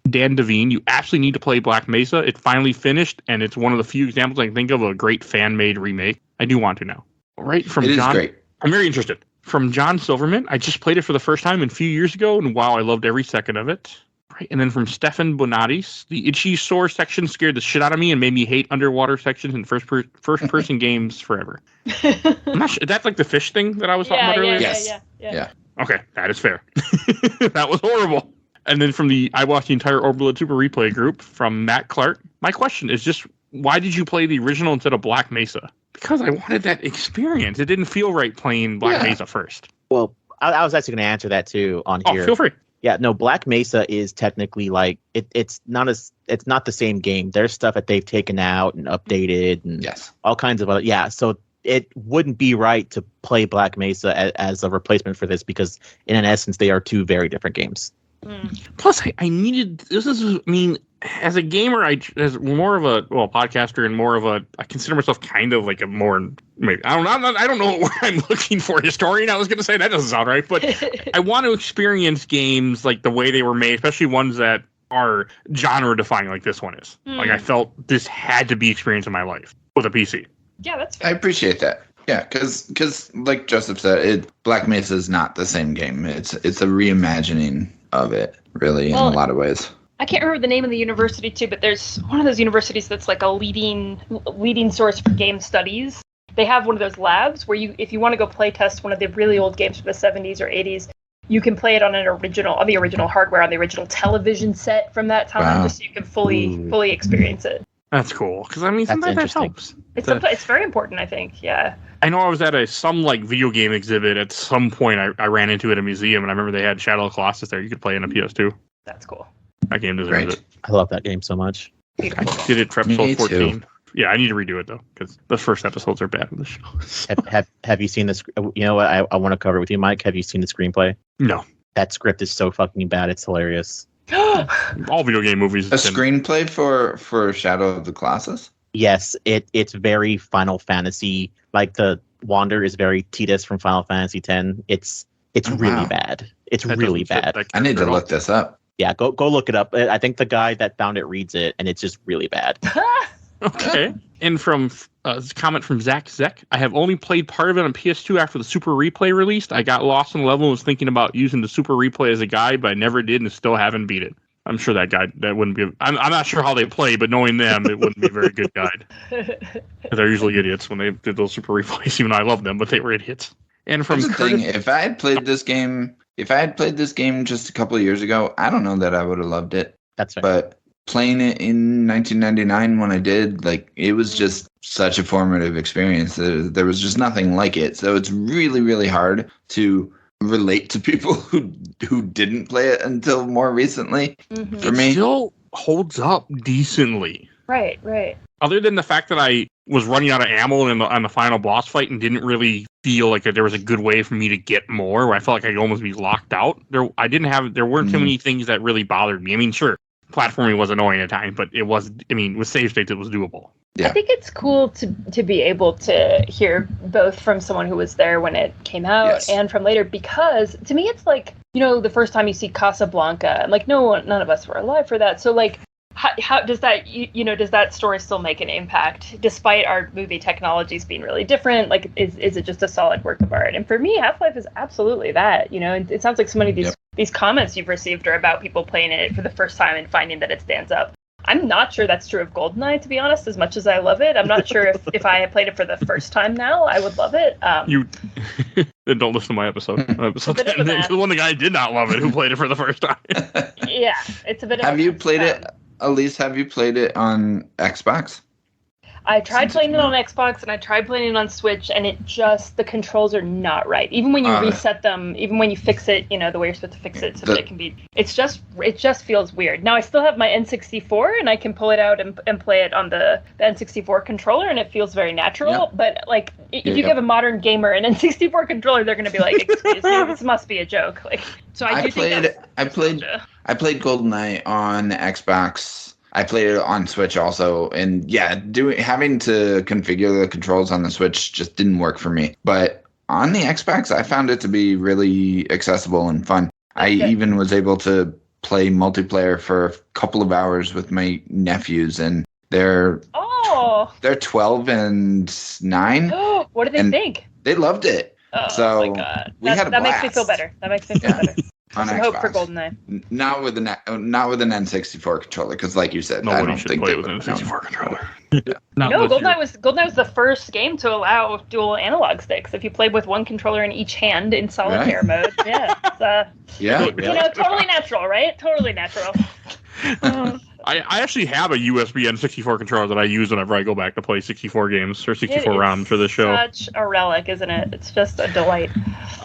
Dan Devine, you absolutely need to play Black Mesa. It finally finished, and it's one of the few examples I can think of a great fan-made remake. I do want to now. Right from It John. is great. I'm very interested. From John Silverman, I just played it for the first time a few years ago, and wow, I loved every second of it. Right, and then from Stefan Bonatis, the itchy sore section scared the shit out of me and made me hate underwater sections and first person games forever. I'm not sure. That's like the fish thing that I was talking about earlier. Yeah. Okay, that is fair. That was horrible. And then I watched the entire Orbital Super Replay group from Matt Clark. My question is just, why did you play the original instead of Black Mesa? Because I wanted that experience. It didn't feel right playing Black Mesa first. Well, I was actually going to answer that too on here. Oh, feel free. Yeah, no, Black Mesa is technically like it's not the same game. There's stuff that they've taken out and updated and all kinds of other so it wouldn't be right to play Black Mesa as a replacement for this because in essence they are two very different games. Plus, I needed this. As a gamer, as more of a podcaster and more of I consider myself kind of like a more maybe I don't know what I'm looking for. Historian, I was going to say that doesn't sound right, but I want to experience games like the way they were made, especially ones that are genre defining, like this one is. Like I felt this had to be experienced in my life with a PC. Yeah, that's fair. I appreciate that. Yeah, because like Joseph said, Black Mesa is not the same game. It's a reimagining of it, really, in a lot of ways. I can't remember the name of the university too, but there's one of those universities that's like a leading source for game studies. They have one of those labs where if you want to go play test one of the really old games from the 70s or 80s, you can play it on the original hardware, on the original television set from that time, just so you can fully experience it. That's cool, because sometimes that helps. It's very important, I think. Yeah. I know I was at some video game exhibit at some point. I ran into it at a museum, and I remember they had Shadow of the Colossus there. You could play in a PS2. That's cool. That game deserves it. I love that game so much. I did it for episode 14. Too. Yeah, I need to redo it though because the first episodes are bad of the show. Have you seen this? You know what? I want to cover it with you, Mike. Have you seen the screenplay? No. That script is so fucking bad. It's hilarious. All video game movies. A screenplay for Shadow of the Colossus? Yes, it's very Final Fantasy. Like the Wander is very Tidus from Final Fantasy X. It's really bad. It's really bad. I need to look this up. Yeah, go look it up. I think the guy that found it reads it, and it's just really bad. Okay. And from comment from Zach Zek, I have only played part of it on PS2 after the Super Replay released. I got lost in the level and was thinking about using the Super Replay as a guide, but I never did and still haven't beat it. I'm sure that wouldn't be... I'm not sure how they play, but knowing them, it wouldn't be a very good guide. They're usually idiots when they did those Super Replays, even though I love them, but they were idiots. And from Here's the thing, if I had played this game just a couple of years ago, I don't know that I would have loved it. That's right. But playing it in 1999 when I did, it was just such a formative experience. There was just nothing like it. So it's really, really hard to relate to people who didn't play it until more recently. Mm-hmm. For me, it still holds up decently. Right. Other than the fact that I was running out of ammo on the final boss fight and didn't really feel like there was a good way for me to get more, where I felt like I could almost be locked out. There weren't too many things that really bothered me. Sure, platforming was annoying at times, but it was, with save states, it was doable. Yeah. I think it's cool to be able to hear both from someone who was there when it came out and from later, because to me it's like, the first time you see Casablanca, none of us were alive for that. So how does that, does that story still make an impact despite our movie technologies being really different? Is it just a solid work of art? And for me, Half-Life is absolutely that. It sounds like so many of these comments you've received are about people playing it for the first time and finding that it stands up. I'm not sure that's true of GoldenEye, to be honest, as much as I love it. I'm not sure if I had played it for the first time now, I would love it. You don't listen to my episode. Episode 10. The one guy did not love it who played it for the first time. Yeah, it's a bit of Have you played it, Alysse, have you played it on Xbox? I tried playing it on Xbox and I tried playing it on Switch, and the controls are not right. Even when you reset them, even when you fix it, the way you're supposed to fix it so that it can be, it just feels weird. Now I still have my N64 and I can pull it out and play it on the N64 controller, and it feels very natural. But like, if you give a modern gamer an N64 controller, they're going to be like, "Excuse me, this must be a joke." Like, so I played GoldenEye on Xbox. I played it on Switch also, and having to configure the controls on the Switch just didn't work for me. But on the Xbox, I found it to be really accessible and fun. I even was able to play multiplayer for a couple of hours with my nephews, and they're 12 and 9. What do they think? They loved it. Oh so my God. We had a blast. That makes me feel better. On some Xbox. hope for GoldenEye. Not with an N64 controller, because like you said, nobody I don't should think play they with an N64 controller. No, GoldenEye was the first game to allow dual analog sticks. If you played with one controller in each hand in solitaire mode, totally natural, right? Totally natural. I actually have a USB N64 controller that I use whenever I go back to play 64 games or 64 rounds for this show. Such a relic, isn't it? It's just a delight.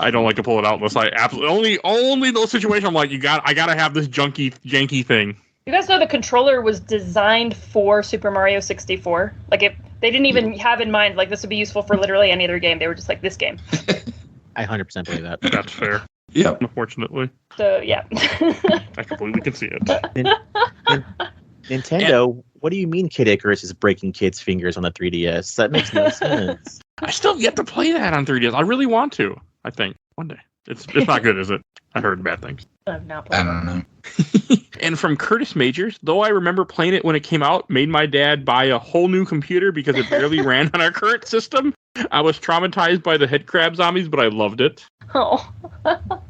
I don't like to pull it out unless I absolutely only those situations I'm like, I gotta have this janky thing. You guys know the controller was designed for Super Mario 64. Like, they didn't even have in mind like this would be useful for literally any other game. They were just like, this game. I 100% believe that. That's fair. Yeah. Unfortunately. So yeah. I completely can see it. Nintendo, what do you mean Kid Icarus is breaking kids' fingers on the 3DS? That makes no sense. I still have yet to play that on 3DS. I really want to, I think. One day. It's not good, is it? I heard bad things. I've not played I don't know. And from Curtis Majors, though I remember playing it when it came out, made my dad buy a whole new computer because it barely ran on our current system. I was traumatized by the head crab zombies, but I loved it. Oh.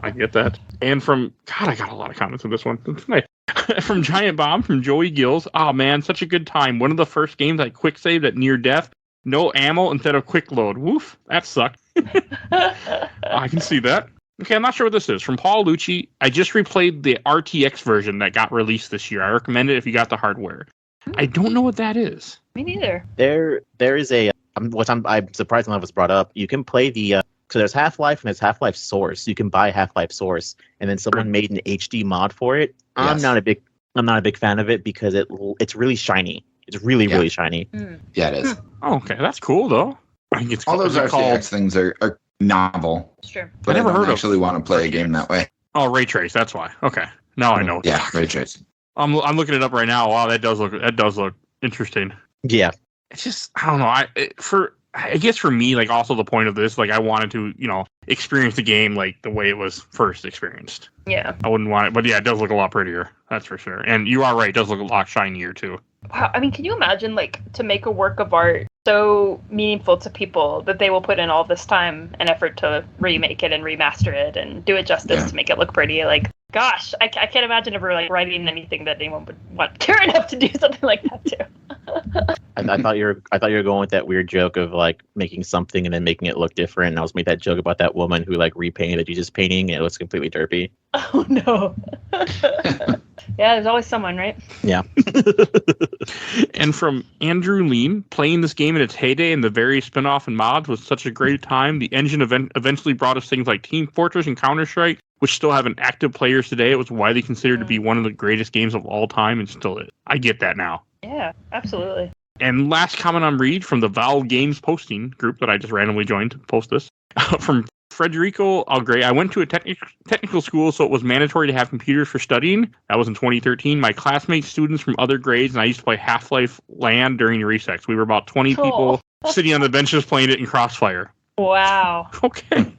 I get that. And from, God, I got a lot of comments on this one. It's nice. From Giant Bomb, from Joey Gills. Oh, man, such a good time. One of the first games I quick saved at near death. No ammo instead of quick load. Woof, that sucked. I can see that. Okay, I'm not sure what this is. From Paul Lucci, I just replayed the RTX version that got released this year. I recommend it if you got the hardware. I don't know what that is. Me neither. There is a, I'm surprised when that was brought up. You can play the, so there's Half-Life and there's Half-Life Source. You can buy Half-Life Source, and then someone made an HD mod for it. Yes. I'm not a big fan of it because it's really shiny. It's really shiny. Mm. Yeah, it is. Oh, okay, that's cool though. I think it's all those RTX things are novel. Sure. But I never actually want to play a game that way. Oh, ray trace. That's why. Okay, now I know. Yeah, ray trace. I'm looking it up right now. Wow, that does look interesting. Yeah. It's just, I don't know. I guess for me, like, also the point of this, like, I wanted to, experience the game like the way it was first experienced. Yeah. I wouldn't want it, but yeah, it does look a lot prettier. That's for sure. And you are right, it does look a lot shinier too. Wow. I mean, can you imagine, like, to make a work of art so meaningful to people that they will put in all this time and effort to remake it and remaster it and do it justice to make it look pretty? Like, gosh, I can't imagine ever, like, writing anything that anyone would care enough to do something like that too. I thought you were going with that weird joke of like making something and then making it look different. And I was made that joke about that woman who like repainted the Jesus painting and it was completely derpy. Oh no. Yeah, there's always someone, right? Yeah. And from Andrew Lean, playing this game in its heyday and the various spin-off and mods was such a great time. The engine eventually brought us things like Team Fortress and Counter-Strike, which still have an active players today. It was widely considered to be one of the greatest games of all time and still is. I get that now. Yeah, absolutely. And last comment on Read from the Valve Games posting group that I just randomly joined to post this. From Frederico Algray, I went to a technical school, so it was mandatory to have computers for studying. That was in 2013. My classmates, students from other grades, and I used to play Half-Life LAN during recess. We were about 20 people sitting on the benches playing it in Crossfire. Wow. Okay.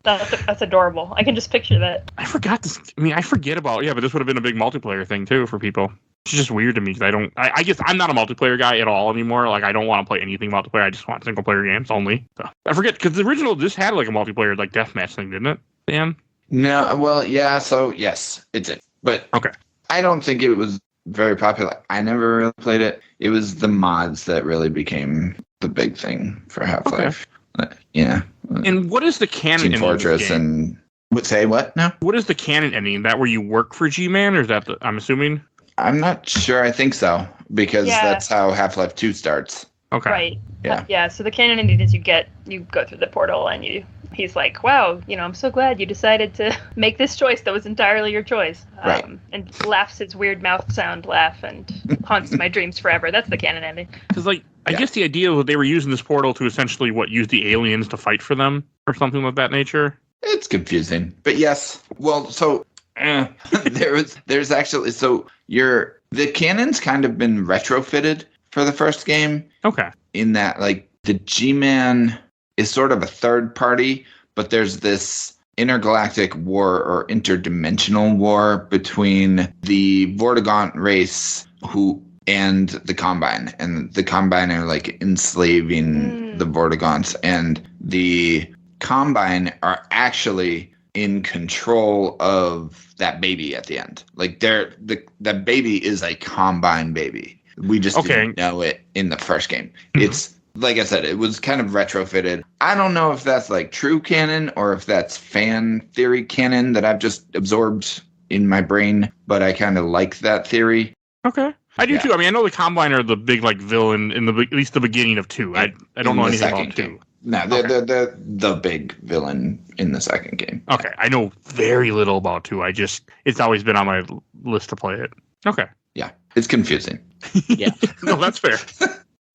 That's adorable. I can just picture that. I forgot this. I mean, I forget about, but this would have been a big multiplayer thing, too, for people. It's just weird to me because I guess I'm not a multiplayer guy at all anymore. Like, I don't want to play anything multiplayer. I just want single player games only. So I forget because the original just had like a multiplayer like deathmatch thing, didn't it, Dan? No, well, yeah. So yes, it did. But okay, I don't think it was very popular. I never really played it. It was the mods that really became the big thing for Half-Life. Okay. Yeah. And what is the canon? Team Fortress and say what now? What is the canon ending? That where you work for G-Man, or is that I'm assuming? I'm not sure. I think so because that's how Half-Life 2 starts. Okay. Right. Yeah. Yeah. So the canon ending is you go through the portal and he's like, wow, I'm so glad you decided to make this choice that was entirely your choice. Right. And laughs his weird mouth sound laugh and haunts my dreams forever. That's the canon ending. Because, I guess the idea was they were using this portal to essentially, use the aliens to fight for them or something of that nature? It's confusing. But yes. Well, so there's actually, the canon's kind of been retrofitted for the first game. Okay. In that, the G-Man is sort of a third party, but there's this intergalactic war or interdimensional war between the Vortigaunt race and the Combine. And the Combine are enslaving the Vortigaunts, and the Combine are actually in control of that baby at the end. That baby is a Combine baby. We just didn't know it in the first game. It's, like I said, it was kind of retrofitted. I don't know if that's true canon or if that's fan theory canon that I've just absorbed in my brain, but I kind of like that theory. Okay. I do too. I mean, I know the Combine are the big villain in at least the beginning of 2. I don't know anything about 2. No, they're the big villain in the second game. Okay. I know very little about 2. It's always been on my list to play it. Okay. Yeah. It's confusing. Yeah. No, that's fair.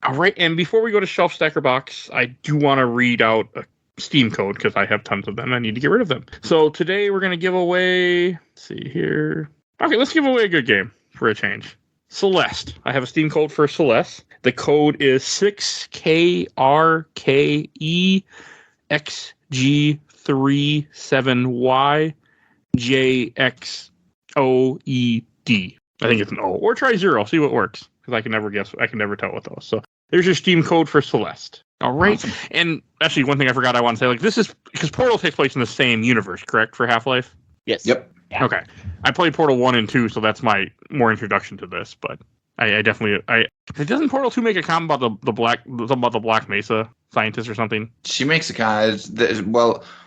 All right. And before we go to Shelf Stacker Box, I do want to read out a Steam code because I have tons of them. I need to get rid of them. So today we're going to give away, let's see here. Okay, let's give away a good game for a change. Celeste. I have a Steam code for Celeste. The code is 6KRKEXG37YJXOED. I think it's an O. Or try 0. See what works. Because I can never guess. I can never tell with those. So there's your Steam code for Celeste. All right. Awesome. And actually, one thing I forgot I want to say, this is because Portal takes place in the same universe, correct, for Half-Life? Yes. Yep. Yeah. Okay. I played Portal 1 and 2, so that's my more introduction to this, but I definitely doesn't Portal 2 make a comment about the Black Mesa scientist or something? She makes a comment.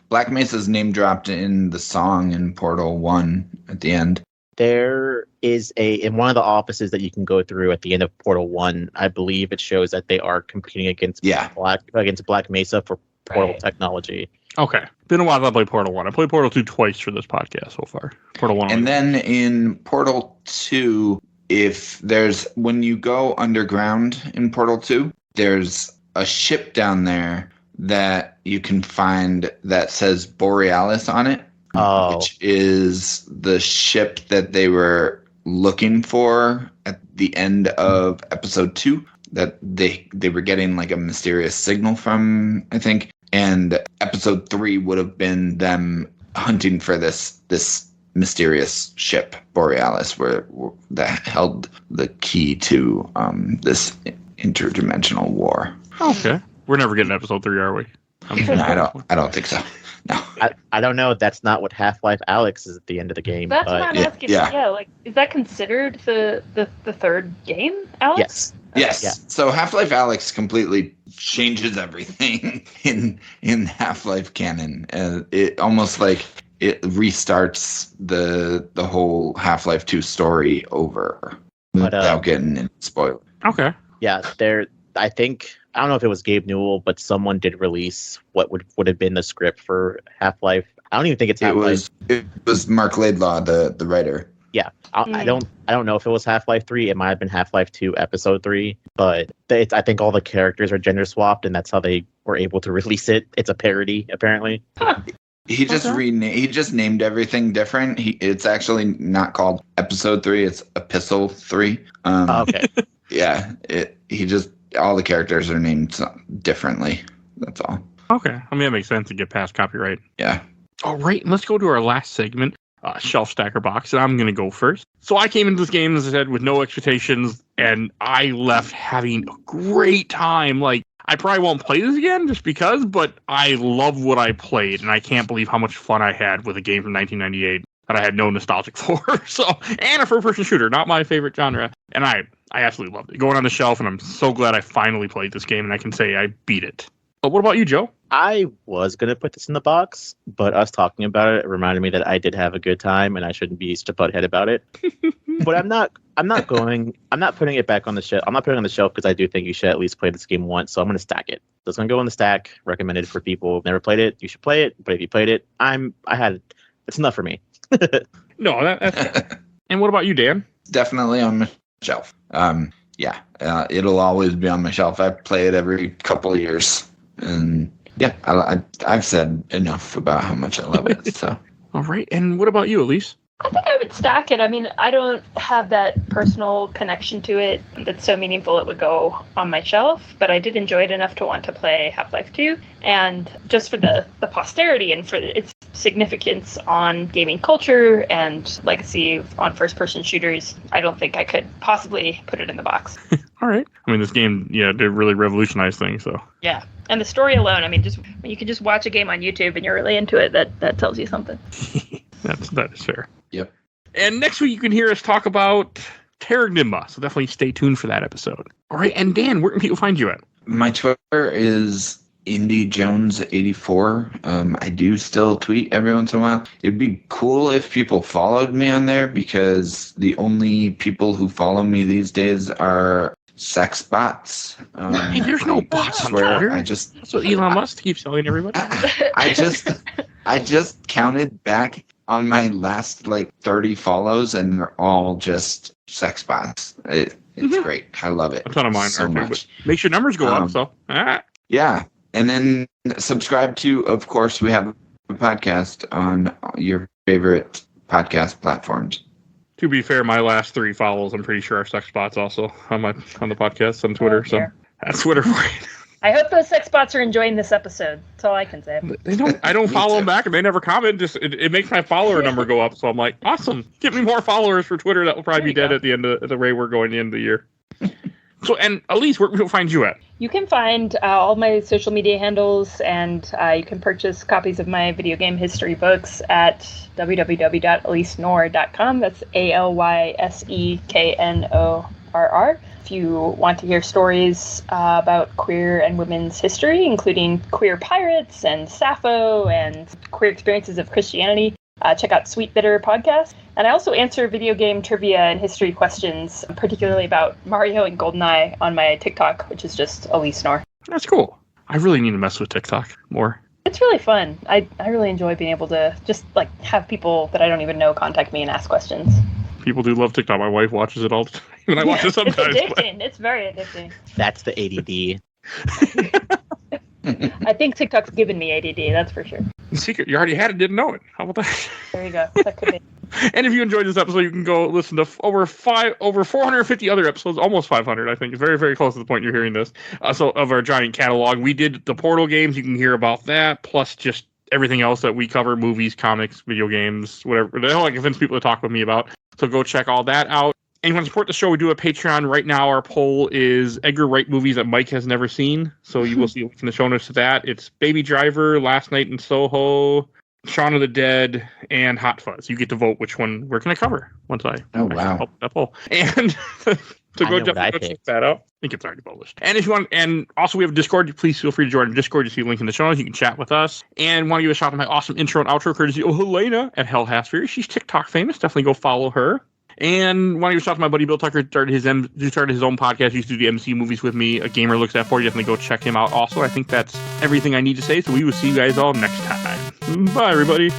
Black Mesa's name dropped in the song in Portal 1 at the end. There is in one of the offices that you can go through at the end of Portal 1, I believe it shows that they are competing against Black Mesa for portal technology. Okay. Been a while since I played Portal 1. I played Portal 2 twice for this podcast so far. Portal 1. And then in Portal 2, when you go underground in Portal 2, there's a ship down there that you can find that says Borealis on it. Which is the ship that they were looking for at the end of episode 2 that they were getting a mysterious signal from, I think. And episode 3 would have been them hunting for this mysterious ship, Borealis, that held the key to this interdimensional war. Okay. We're never getting episode 3, are we? I don't think so. No. I don't know. That's not what Half-Life Alyx is at the end of the game. That's what I'm asking. Yeah, is that considered the third game, Alyx? Yes. Yes. Yeah. So Half-Life Alyx completely changes everything in Half-Life canon. It almost it restarts the whole Half-Life 2 story over without getting into spoiler. Okay. Yeah, I don't know if it was Gabe Newell, but someone did release what would have been the script for Half-Life. I don't even think it's Half-Life. It was Mark Laidlaw, the writer. Yeah, I don't know if it was Half-Life 3. It might have been Half-Life 2 Episode 3, but I think all the characters are gender swapped, and that's how they were able to release it. It's a parody, apparently. He just he just named everything different. It's actually not called Episode 3. It's Epistle 3. Okay. Yeah, all the characters are named differently. That's all. Okay. I mean, that makes sense to get past copyright. Yeah. All right. Let's go to our last segment, Shelf Stacker Box, and I'm going to go first. So I came into this game, as I said, with no expectations, and I left having a great time. I probably won't play this again just because, but I love what I played, and I can't believe how much fun I had with a game from 1998 that I had no nostalgic for. And a first-person shooter, not my favorite genre. And I absolutely loved it. Going on the shelf, and I'm so glad I finally played this game, and I can say I beat it. But what about you, Joe? I was going to put this in the box, but us talking about it reminded me that I did have a good time, and I shouldn't be such a butthead about it. But I'm not putting it back on the shelf. I'm not putting it on the shelf because I do think you should at least play this game once. So I'm going to stack it. So it's going to go on the stack. Recommended for people who've never played it. You should play it. But if you played it, it's enough for me. No, that's And what about you, Dan? Definitely on my shelf. It'll always be on my shelf. I play it every couple of years, and yeah, I've said enough about how much I love it. So, all right. And what about you, Alysse? I think I would stack it. I mean, I don't have that personal connection to it that's so meaningful it would go on my shelf, but I did enjoy it enough to want to play Half-Life 2. And just for the posterity and for its significance on gaming culture and legacy on first-person shooters, I don't think I could possibly put it in the box. All right. I mean, this game, did really revolutionize things, so. Yeah. And the story alone, I mean, just when you can just watch a game on YouTube and you're really into it, that tells you something. That is fair. Yep. And next week you can hear us talk about Terranigma, so definitely stay tuned for that episode. All right, and Dan, where can people find you at? My Twitter is IndieJones84. I do still tweet every once in a while. It'd be cool if people followed me on there because the only people who follow me these days are sex bots. Hey, there's no bots on Twitter. That's what Elon Musk keeps telling everybody. I just counted back on my last 30 follows, and they're all just sex bots. It's great. I love it. A ton of mine so are too, much. but makes your numbers go up. So yeah, and then subscribe to. Of course, we have a podcast on your favorite podcast platforms. To be fair, my last 3 follows, I'm pretty sure, are sex bots also on the podcast on Twitter. So that's Twitter for you. I hope those sex bots are enjoying this episode. That's all I can say. I don't follow them back, and they never comment. Just it makes my follower number go up. So I'm like, awesome. Get me more followers for Twitter. That will probably be dead at the end of the way we're going to the end of the year. So, and Alysse, where can people find you at? You can find all my social media handles, and you can purchase copies of my video game history books at www.alysseknorr.com. That's ALYSEKNORR. If you want to hear stories about queer and women's history, including queer pirates and Sappho and queer experiences of Christianity, check out Sweet Bitter podcast. And I also answer video game trivia and history questions, particularly about Mario and GoldenEye on my TikTok, which is just Alysse Knorr. That's cool. I really need to mess with TikTok more. It's really fun. I really enjoy being able to just have people that I don't even know contact me and ask questions. People do love TikTok. My wife watches it all the time. And I watch it sometimes. It's addicting. It's very addicting. That's the ADD. I think TikTok's given me ADD, that's for sure. Secret, you already had it, didn't know it. How about that? There you go. That could be. And if you enjoyed this episode, you can go listen to over 450 other episodes, almost 500, I think. Very, very close to the point you're hearing this. So of our giant catalog. We did the Portal games. You can hear about that, plus just everything else that we cover, movies, comics, video games, whatever. The hell I convince people to talk with me about. So go check all that out. And you want to support the show, we do a Patreon. Right now, our poll is Edgar Wright movies that Mike has never seen. So you will see a link in the show notes to that. It's Baby Driver, Last Night in Soho, Shaun of the Dead, and Hot Fuzz. You get to vote which one we're going to cover once I open that poll. And so go check that out. I think it's already published. And if you want, and also we have a Discord. Please feel free to join our Discord. You see a link in the show notes. You can chat with us. And want to give a shout out to my awesome intro and outro courtesy of Helena at Hell Hasphere. She's TikTok famous. Definitely go follow her. And want to give a shout out to my buddy Bill Tucker, started his own podcast. He used to do the MC movies with me. A Gamer Looks At 40. Definitely go check him out also. I think that's everything I need to say. So we will see you guys all next time. Bye, everybody.